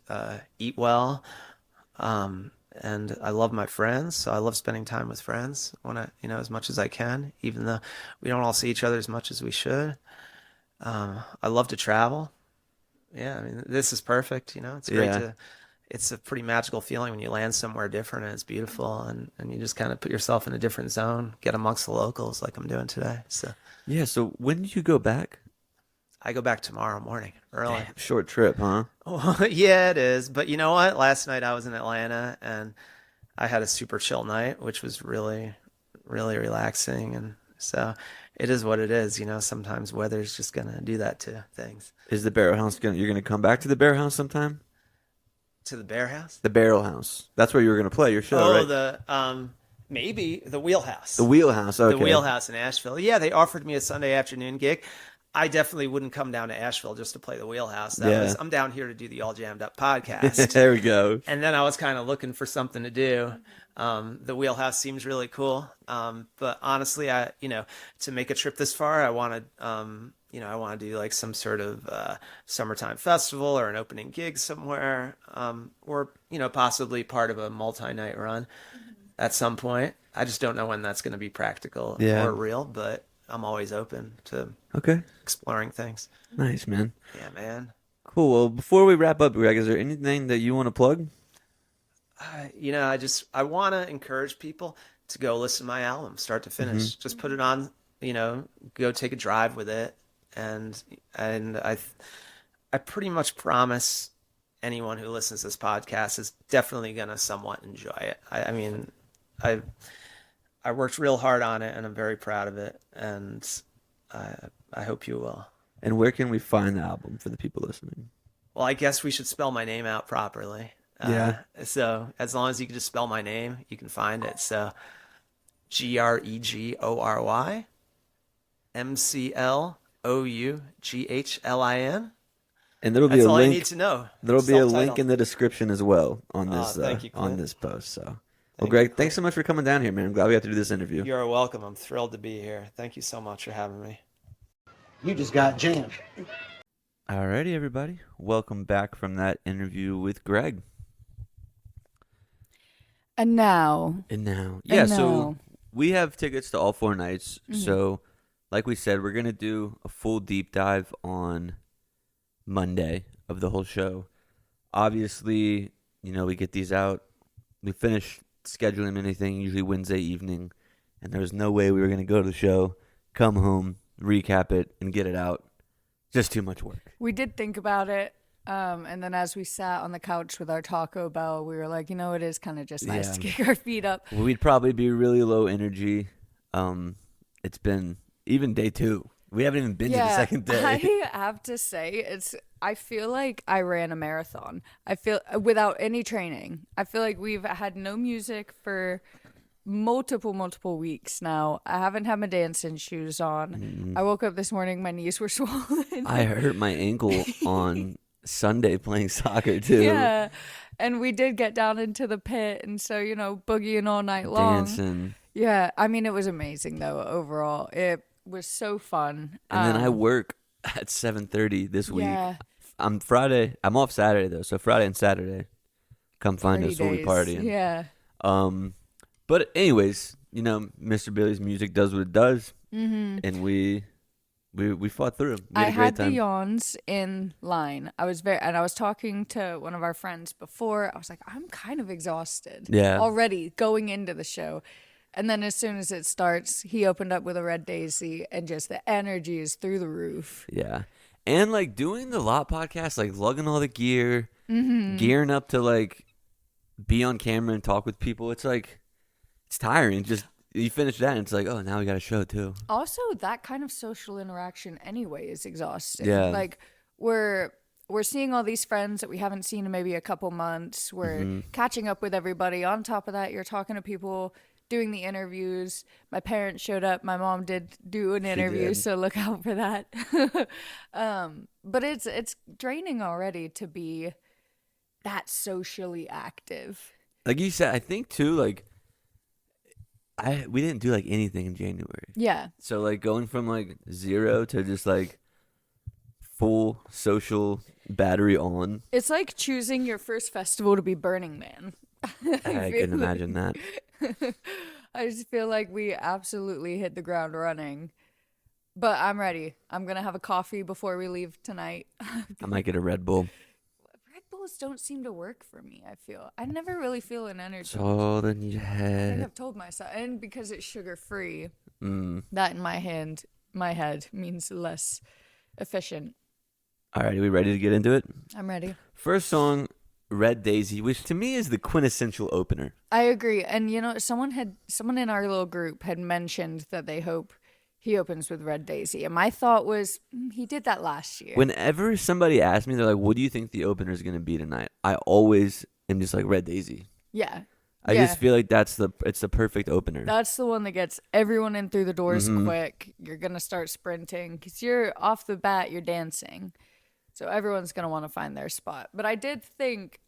eat well. And I love my friends, so I love spending time with friends when as much as I can, even though we don't all see each other as much as we should. I love to travel. Yeah, I mean, this is perfect. It's great Yeah. it's a pretty magical feeling when you land somewhere different and it's beautiful and you just kind of put yourself in a different zone, get amongst the locals like I'm doing today. So Yeah. So when did you go back? I go back tomorrow morning early. Damn, short trip, huh? Well, yeah, it is. But you know what? Last night I was in Atlanta and I had a super chill night, which was really, really relaxing. And so it is what it is. Sometimes weather's just gonna do that to things. Is the Barrel House you're gonna come back to the Barrel House sometime? To the Bear House? The Barrel House. That's where you were gonna play your show, Oh, right? maybe the Wheelhouse. The Wheelhouse, okay. The Wheelhouse in Asheville. Yeah, they offered me a Sunday afternoon gig. I definitely wouldn't come down to Asheville just to play the Wheelhouse. I'm down here to do the All Jammed Up podcast. There we go. And then I was kind of looking for something to do. The Wheelhouse seems really cool. But honestly, to make a trip this far, I want to do like some sort of summertime festival or an opening gig somewhere, or possibly part of a multi-night run at some point. I just don't know when that's going to be practical or real, but I'm always open to exploring things. Nice, man. Yeah, man. Cool. Well, before we wrap up, Greg, is there anything that you want to plug? I want to encourage people to go listen to my album, start to finish. Just put it on, go take a drive with it. And I pretty much promise anyone who listens to this podcast is definitely going to somewhat enjoy it. I mean, I worked real hard on it and I'm very proud of it. And I hope you will. And where can we find the album for the people listening? Well, I guess we should spell my name out properly. So as long as you can just spell my name, you can find it. So Gregory McLoughlin. And there'll be That's a all link. I need to know. There'll be a link in the description as well on this Thank you, on Clint. this post. So, well, Thank Greg, you, thanks so much for coming down here, man. I'm glad we got to do this interview. You're welcome. I'm thrilled to be here. Thank you so much for having me. You just got jammed. Alrighty, everybody. Welcome back from that interview with Greg. And now. So we have tickets to all 4 nights. So, like we said, we're going to do a full deep dive on Monday of the whole show. Obviously, we get these out. We finish scheduling anything usually Wednesday evening, and there was no way we were going to go to the show, come home, recap it, and get it out. Just too much work. We did think about it, and then as we sat on the couch with our Taco Bell, we were like, it is kind of just nice to kick our feet up. We'd probably be really low energy. It's been even day 2. We haven't even been to the second day. I have to say, I feel like I ran a marathon. I feel without any training. I feel like we've had no music for multiple weeks now. I haven't had my dancing shoes on. I woke up this morning, my knees were swollen. I hurt my ankle on Sunday playing soccer too. Yeah, and we did get down into the pit, and so boogieing all night long. Dancing. Yeah, I mean it was amazing though. Overall, it was so fun. And then I work at 7:30 this week. Yeah. I'm off Saturday though, so Friday and Saturday, come find us. We'll be partying. Yeah. But anyways, Mr. Billy's music does what it does, and we fought through. We had a great had time. the yawns in line. I was talking to one of our friends before. I was like, I'm kind of exhausted. Yeah. Already going into the show. And then as soon as it starts, he opened up with a Red Daisy, and just the energy is through the roof. Yeah. And like doing the lot podcast, like lugging all the gear, gearing up to like be on camera and talk with people. It's like, it's tiring. Just you finish that and it's like, oh, now we got a show too. Also, that kind of social interaction anyway is exhausting. Yeah. Like we're seeing all these friends that we haven't seen in maybe a couple months. We're catching up with everybody. On top of that, you're talking to people, doing the interviews. My parents showed up. My mom did do an interview, so look out for that. But it's draining already to be that socially active. Like you said, I think too, like we didn't do like anything in January. Yeah. So like going from like 0 to just like full social battery on. It's like choosing your first festival to be Burning Man. I can imagine that. I just feel like we absolutely hit the ground running. But I'm ready. I'm going to have a coffee before we leave tonight. I might get a Red Bull. Red Bulls don't seem to work for me, I feel. I never really feel an energy. It's all in your I head. think I've told myself. And because it's sugar-free, that in my head means less efficient. All right, are we ready to get into it? I'm ready. First song, Red Daisy, which to me is the quintessential opener. I agree. And someone in our little group had mentioned that they hope he opens with Red Daisy. And my thought was, he did that last year. Whenever somebody asks me, they're like, what do you think the opener is going to be tonight? I always am just like, Red Daisy. Yeah. I just feel like it's the perfect opener. That's the one that gets everyone in through the doors quick. You're going to start sprinting because you're off the bat, you're dancing. So everyone's going to want to find their spot. But I did think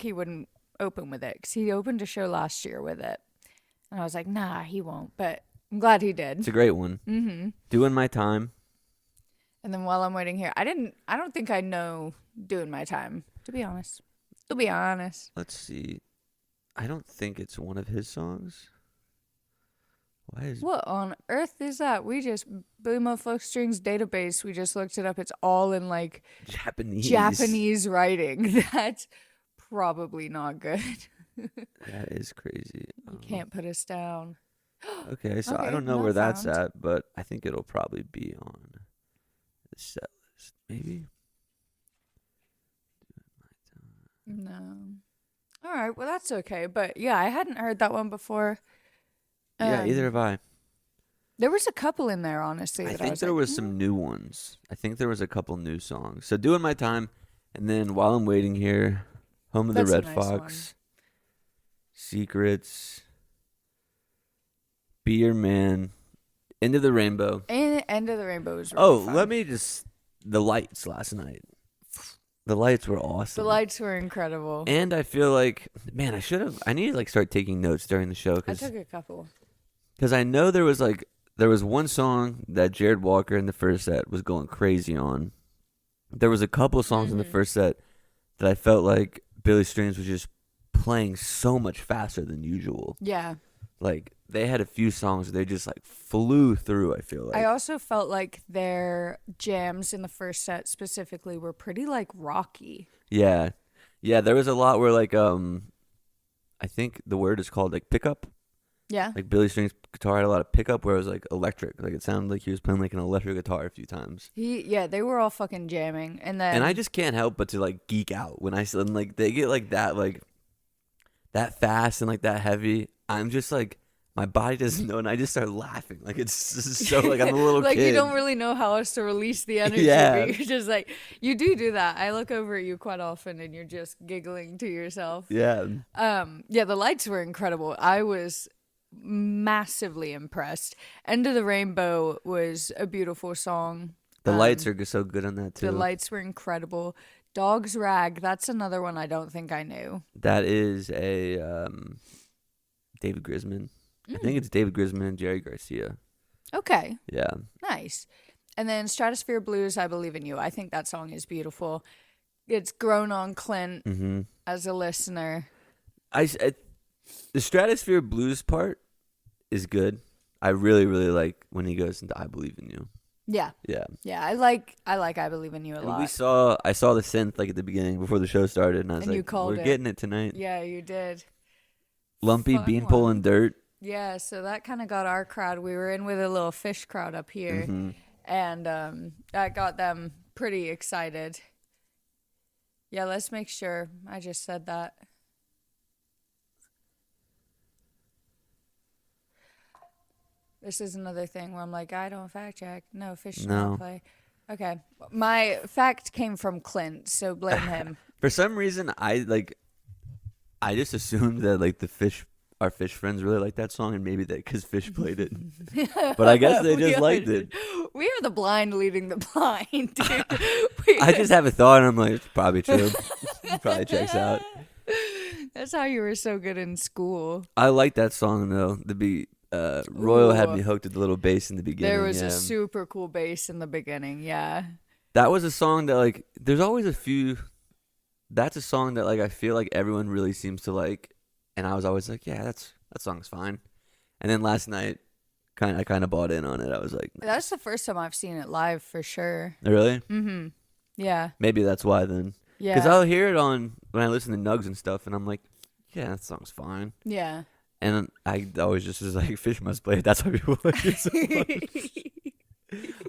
he wouldn't open with it because he opened a show last year with it. And I was like, nah, he won't. But I'm glad he did. It's a great one. Mm-hmm. Doing My Time. And then While I'm Waiting Here, I don't think I know Doing My Time, to be honest. Let's see. I don't think it's one of his songs. What on earth is that? We just Blue Folk Strings database. We just looked it up. It's all in like Japanese writing. That's probably not good. That is crazy. You can't put us down. Okay, so I don't know where that's at, but I think it'll probably be on the set list. Maybe. No. All right. Well, that's okay. But yeah, I hadn't heard that one before. Yeah, either have I. There was a couple in there, honestly. I think there was some new ones. I think there was a couple new songs. So Doing My Time, and then While I'm Waiting Here, Home of the Red Fox, Secrets, Be Your Man, End of the Rainbow. And End of the Rainbow was really fun. The lights last night. The lights were awesome. The lights were incredible. And I feel like, man, I need to like start taking notes during the show. I took a couple. Because I know there was one song that Jared Walker in the first set was going crazy on. There was a couple of songs in the first set that I felt like Billy Strings was just playing so much faster than usual. Yeah. Like, they had a few songs they just like flew through, I feel like. I also felt like their jams in the first set specifically were pretty like rocky. Yeah. Yeah, there was a lot where like I think the word is called like pickup. Yeah. Like Billy Strings' guitar had a lot of pickup where it was like electric. Like it sounded like he was playing like an electric guitar a few times. They were all fucking jamming. And I just can't help but to like geek out when like they get like that fast and like that heavy. I'm just like, my body doesn't know, and I just start laughing. Like, it's so, like, I'm a little like, kid. You don't really know how else to release the energy. Yeah. But you're just like, you do that. I look over at you quite often, and you're just giggling to yourself. Yeah. Yeah, the lights were incredible. I was massively impressed. End of the Rainbow was a beautiful song. The lights are so good on that, too. The lights were incredible. Dog's Rag, that's another one I don't think I knew. That is a David Grisman. I think it's David Grisman and Jerry Garcia. Okay. Yeah. Nice. And then Stratosphere Blues, I Believe in You. I think that song is beautiful. It's grown on Clint as a listener. The Stratosphere Blues part is good. I really, really like when he goes into I Believe in You. Yeah. Yeah. Yeah, I like I Believe in You a lot. I saw the synth like at the beginning before the show started, and I was like, we're getting it tonight. Yeah, you did. Lumpy, Beanpole, and Dirt. Yeah, so that kind of got our crowd. We were in with a little fish crowd up here, and that got them pretty excited. Yeah, let's make sure. I just said that. This is another thing where I'm like, I don't fact check. No, fish do not play. Okay, my fact came from Clint, so blame him. For some reason, I just assumed that like our fish friends really liked that song, and maybe that because Fish played it. But I guess they just liked it. We are the blind leading the blind, dude. I just have a thought, and I'm like, it's probably true. Probably checks out. That's how you were so good in school. I like that song though. Royal had me hooked at the little bass in the beginning. There was a super cool bass in the beginning. Yeah. That was a song that like. There's always a few. That's a song that like I feel like everyone really seems to like. And I was always like, yeah, that song's fine. And then last night, I kind of bought in on it. I was like, that's the first time I've seen it live for sure. Really? Mm-hmm. Yeah. Maybe that's why then. Yeah. Because I'll hear it when I listen to Nugs and stuff, and I'm like, yeah, that song's fine. Yeah. And I always just was like, Fish must play it. That's why people like it so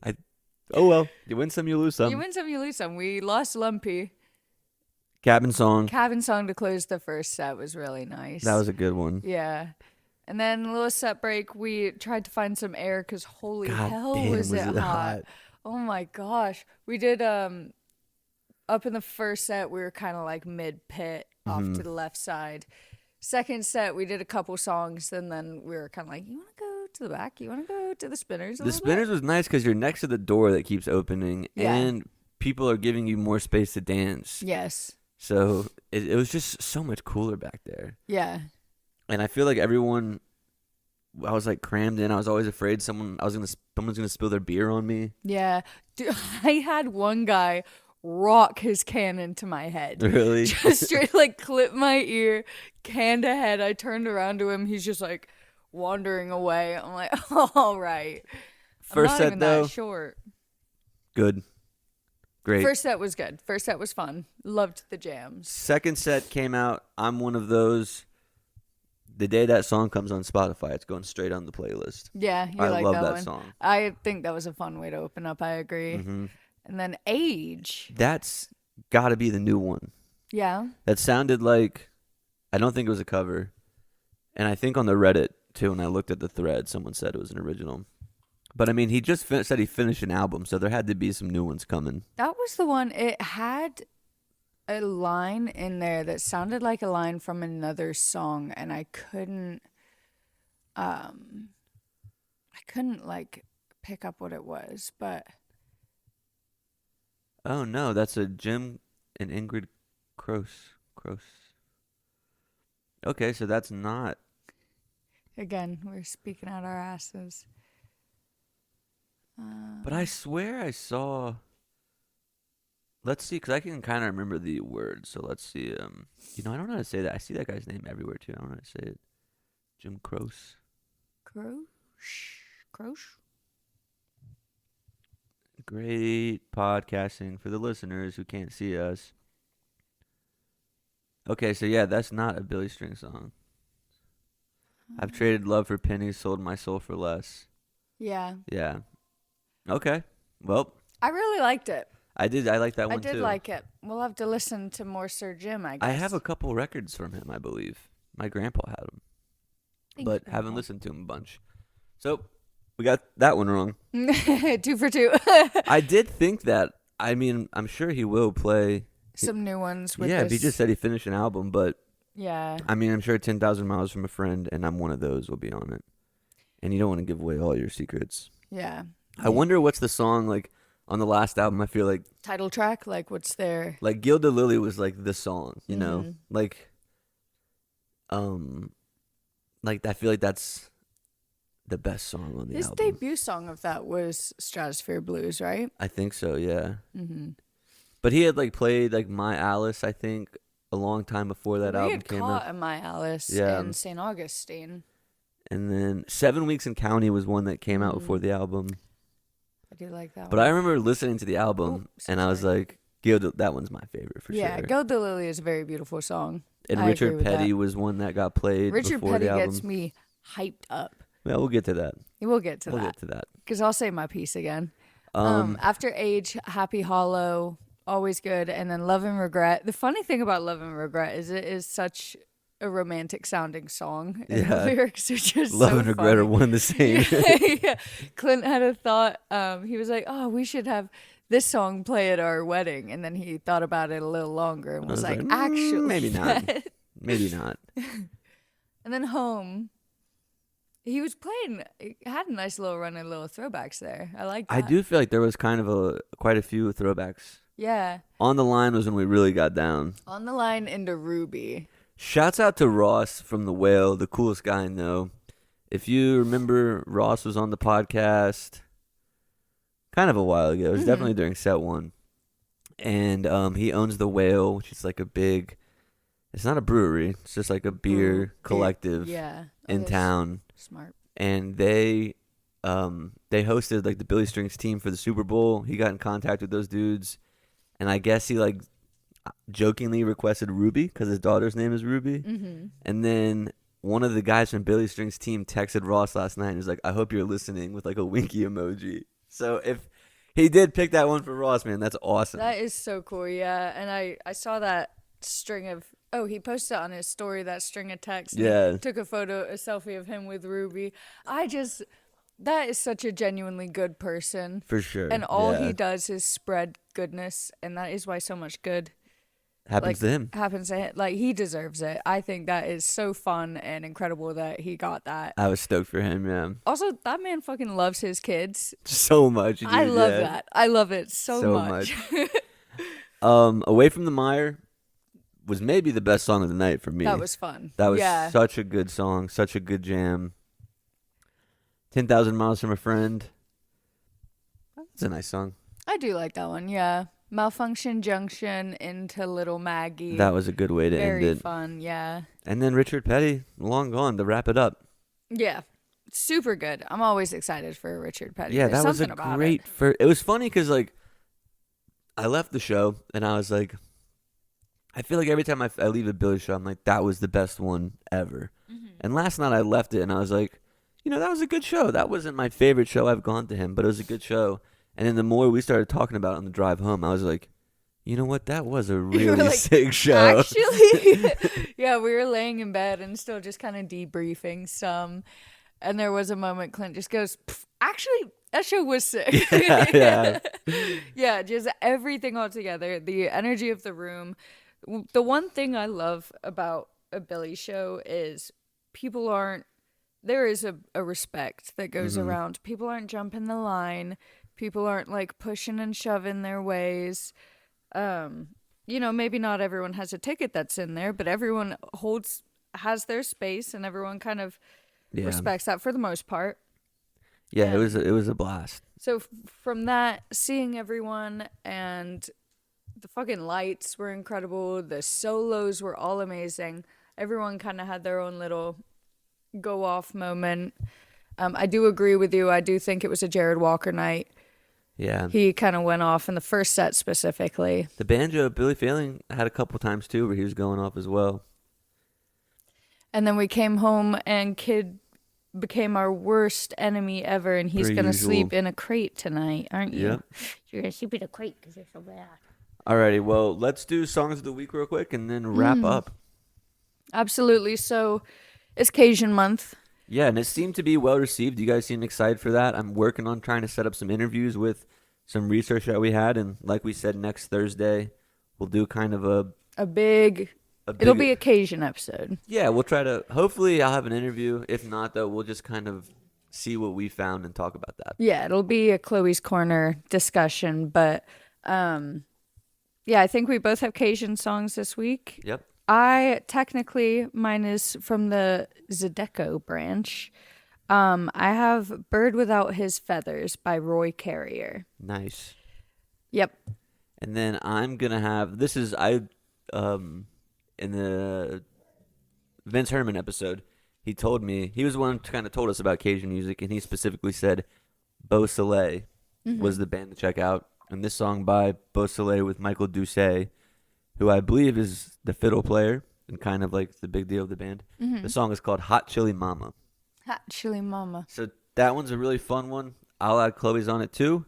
much. Oh well, you win some, you lose some. You win some, you lose some. We lost Lumpy. Cabin Song. Cabin Song to close the first set was really nice. That was a good one. Yeah. And then a little set break, we tried to find some air because holy God hell damn, was it it hot. Oh my gosh. We did up in the first set we were kind of like mid pit off to the left side. Second set we did a couple songs and then we were kind of like, you want to go to the back? You want to go to the spinners? The spinners was nice because you're next to the door that keeps opening, and people are giving you more space to dance. Yes. So it was just so much cooler back there. Yeah. And I feel like everyone, I was like crammed in. I was always afraid someone's gonna spill their beer on me. Yeah. Dude, I had one guy rock his can into my head. Really? Just straight like clip my ear, can to head. I turned around to him. He's just like wandering away. I'm like, all right. First I'm not set even though, that short. good, great. First set was good. First set was fun. Loved the jams. Second set came out. I'm one of those. The day that song comes on Spotify, it's going straight on the playlist. Yeah, you I like love that that one. song. I think that was a fun way to open up. I agree. Mm-hmm. And then Age. That's got to be the new one. Yeah. That sounded like, I don't think it was a cover. And I think on the Reddit, too, when I looked at the thread, someone said it was an original. But, I mean, he just said he finished an album, so there had to be some new ones coming. That was the one. It had a line in there that sounded like a line from another song, and I couldn't like pick up what it was, but Oh, no, that's a Jim and Ingrid Kroos. Okay, so that's not. again, we're speaking out our asses. But I swear I saw. Let's see, because I can kind of remember the words. So let's see. I don't know how to say that. I see that guy's name everywhere too. I don't know how to say it. Jim Kroos. Croche? Great podcasting for the listeners who can't see us. Okay, so yeah, that's not a Billy String song. I've traded love for pennies, sold my soul for less. Yeah. Yeah. Okay. Well, I really liked it. I like that one too. I did like it. We'll have to listen to more Sir Jim, I guess. I have a couple records from him, I believe. My grandpa had them, but haven't listened to him a bunch. So we got that one wrong. 2 for 2. I did think that. I mean, I'm sure he will play some new ones with Yeah, this. he just said he finished an album, but Yeah. I mean, I'm sure 10,000 Miles from a Friend, and I'm one of those, will be on it. And you don't want to give away all your secrets. Yeah. I wonder what's the song, like, on the last album. I feel like Title track, like what's their Gilda Lily was, like, the song, you know? Like, I feel like that's the best song on the His album. debut song of that was Stratosphere Blues, right? I think so, yeah. Mm-hmm. But he had, like, played, like, My Alice, I think, a long time before that album came out. We had caught My Alice in St. Augustine. And then 7 Weeks in County was one that came out before the album. I do like that But one. I remember listening to the album, and I was like, Gilda, that one's my favorite for Yeah, sure. Go the Lily is a very beautiful song. And I Richard agree with Petty that. was one that got played Richard before Petty the album. gets me hyped up. Well, we'll get to that. We'll get to We'll that. get to that. Because I'll say my piece again. After Age, Happy Hollow, always good. And then Love and Regret. The funny thing about Love and Regret is it is such a romantic sounding song. And the lyrics are just Love so and Regret are funny. one and the same. Yeah. Clint had a thought. He was like, oh, we should have this song play at our wedding. And then he thought about it a little longer and was like, actually. Maybe not. Maybe not. And then Home. He was playing, he had a nice little run of little throwbacks there. I like that. I do feel like there was kind of quite a few throwbacks. Yeah. On the Line was when we really got down. On the Line into Ruby. Shouts out to Ross from The Whale, the coolest guy I know. If you remember, Ross was on the podcast kind of a while ago. It was definitely during set one. And he owns The Whale, which is like a big, it's not a brewery. It's just like a beer collective in town. Smart. And they hosted like the Billy Strings team for the Super Bowl. He got in contact with those dudes. And I guess he like jokingly requested Ruby because his daughter's name is Ruby. Mm-hmm. And then one of the guys from Billy Strings team texted Ross last night and was like, I hope you're listening, with like a winky emoji. So if He did pick that one for Ross, man. That's awesome. That is so cool, yeah. And I saw that string of, he posted on his story that string of text. Yeah. Took a selfie of him with Ruby. That is such a genuinely good person. For sure. And all he does is spread goodness, and that is why so much good happens to him. Happens to him. Like, he deserves it. I think that is so fun and incredible that he got that. I was stoked for him, yeah. Also, that man fucking loves his kids. So much, dude. I love that. I love it so much. Away from the Mire was maybe the best song of the night for me. That was fun. That was such a good song, such a good jam. 10,000 Miles from a Friend. That's a nice song. I do like that one, yeah. Malfunction Junction into Little Maggie. That was a good way to end it. Very fun, yeah. And then Richard Petty, Long Gone, to wrap it up. Yeah, super good. I'm always excited for Richard Petty. Yeah, There's that was a great... It was funny because, like, I left the show and I was like, I feel like every time I leave a Billy show, I'm like, that was the best one ever. Mm-hmm. And last night I left it and I was like, that was a good show. That wasn't my favorite show I've gone to him, but it was a good show. And then the more we started talking about it on the drive home, I was like, you know what? That was a really sick show. Actually, yeah, we were laying in bed and still just kind of debriefing some. And there was a moment Clint just goes, actually, that show was sick. Yeah. Yeah, just everything all together. The energy of the room. The one thing I love about a Billy show is there is a respect that goes around. People aren't jumping the line. People aren't like pushing and shoving their ways. Maybe not everyone has a ticket that's in there, but everyone has their space and everyone kind of respects that for the most part. Yeah, it was a blast. So from that, seeing everyone, and the fucking lights were incredible. The solos were all amazing. Everyone kind of had their own little go off moment. I do agree with you. I do think it was a Jared Walker night. Yeah. He kind of went off in the first set specifically. The banjo, Billy Failing, had a couple times too where he was going off as well. And then we came home and Kid became our worst enemy ever, and he's going to sleep in a crate tonight, aren't you? Yep. You're going to sleep in a crate because you're so bad. Alrighty, well, let's do Songs of the Week real quick and then wrap up. Absolutely. So it's Cajun month. Yeah, and it seemed to be well received. You guys seem excited for that. I'm working on trying to set up some interviews with some research that we had, and like we said, next Thursday we'll do kind of it'll be a Cajun episode. Yeah, we'll try to, hopefully I'll have an interview. If not, though, we'll just kind of see what we found and talk about that. Yeah, it'll be a Chloe's Corner discussion, but I think we both have Cajun songs this week. Yep. Mine is from the Zydeco branch. I have Bird Without His Feathers by Roy Carrier. Nice. Yep. And then I'm going to have, in the Vince Herman episode, he told me, he was the one who kind of told us about Cajun music, and he specifically said Beau Soleil was the band to check out. And this song by Beau Soleil with Michael Doucet, who I believe is the fiddle player and kind of like the big deal of the band. Mm-hmm. The song is called Hot Chili Mama. Hot Chili Mama. So that one's a really fun one. I'll add Chloe's on it too.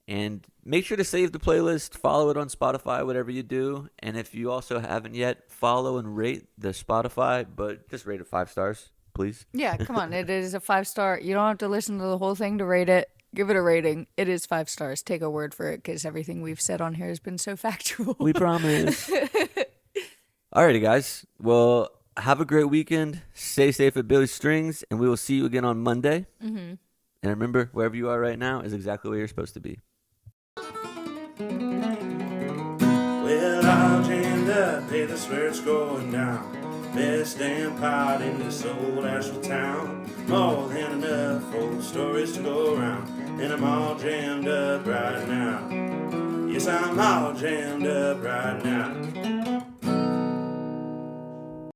And make sure to save the playlist, follow it on Spotify, whatever you do. And if you also haven't yet, follow and rate the Spotify, but just rate it 5 stars, please. Yeah, come on. It is a 5-star. You don't have to listen to the whole thing to rate it. Give it a rating. It is 5 stars. Take a word for it, because everything we've said on here has been so factual. We promise. Alrighty, guys. Well, have a great weekend. Stay safe at Billy Strings, and we will see you again on Monday. Mm-hmm. And remember, wherever you are right now is exactly where you're supposed to be. Well, all jammed up, hey, that's where it's going down. Best damn pot in this old Asheville town. More than enough old stories to go around, and I'm all jammed up right now. Yes, I'm all jammed up right now.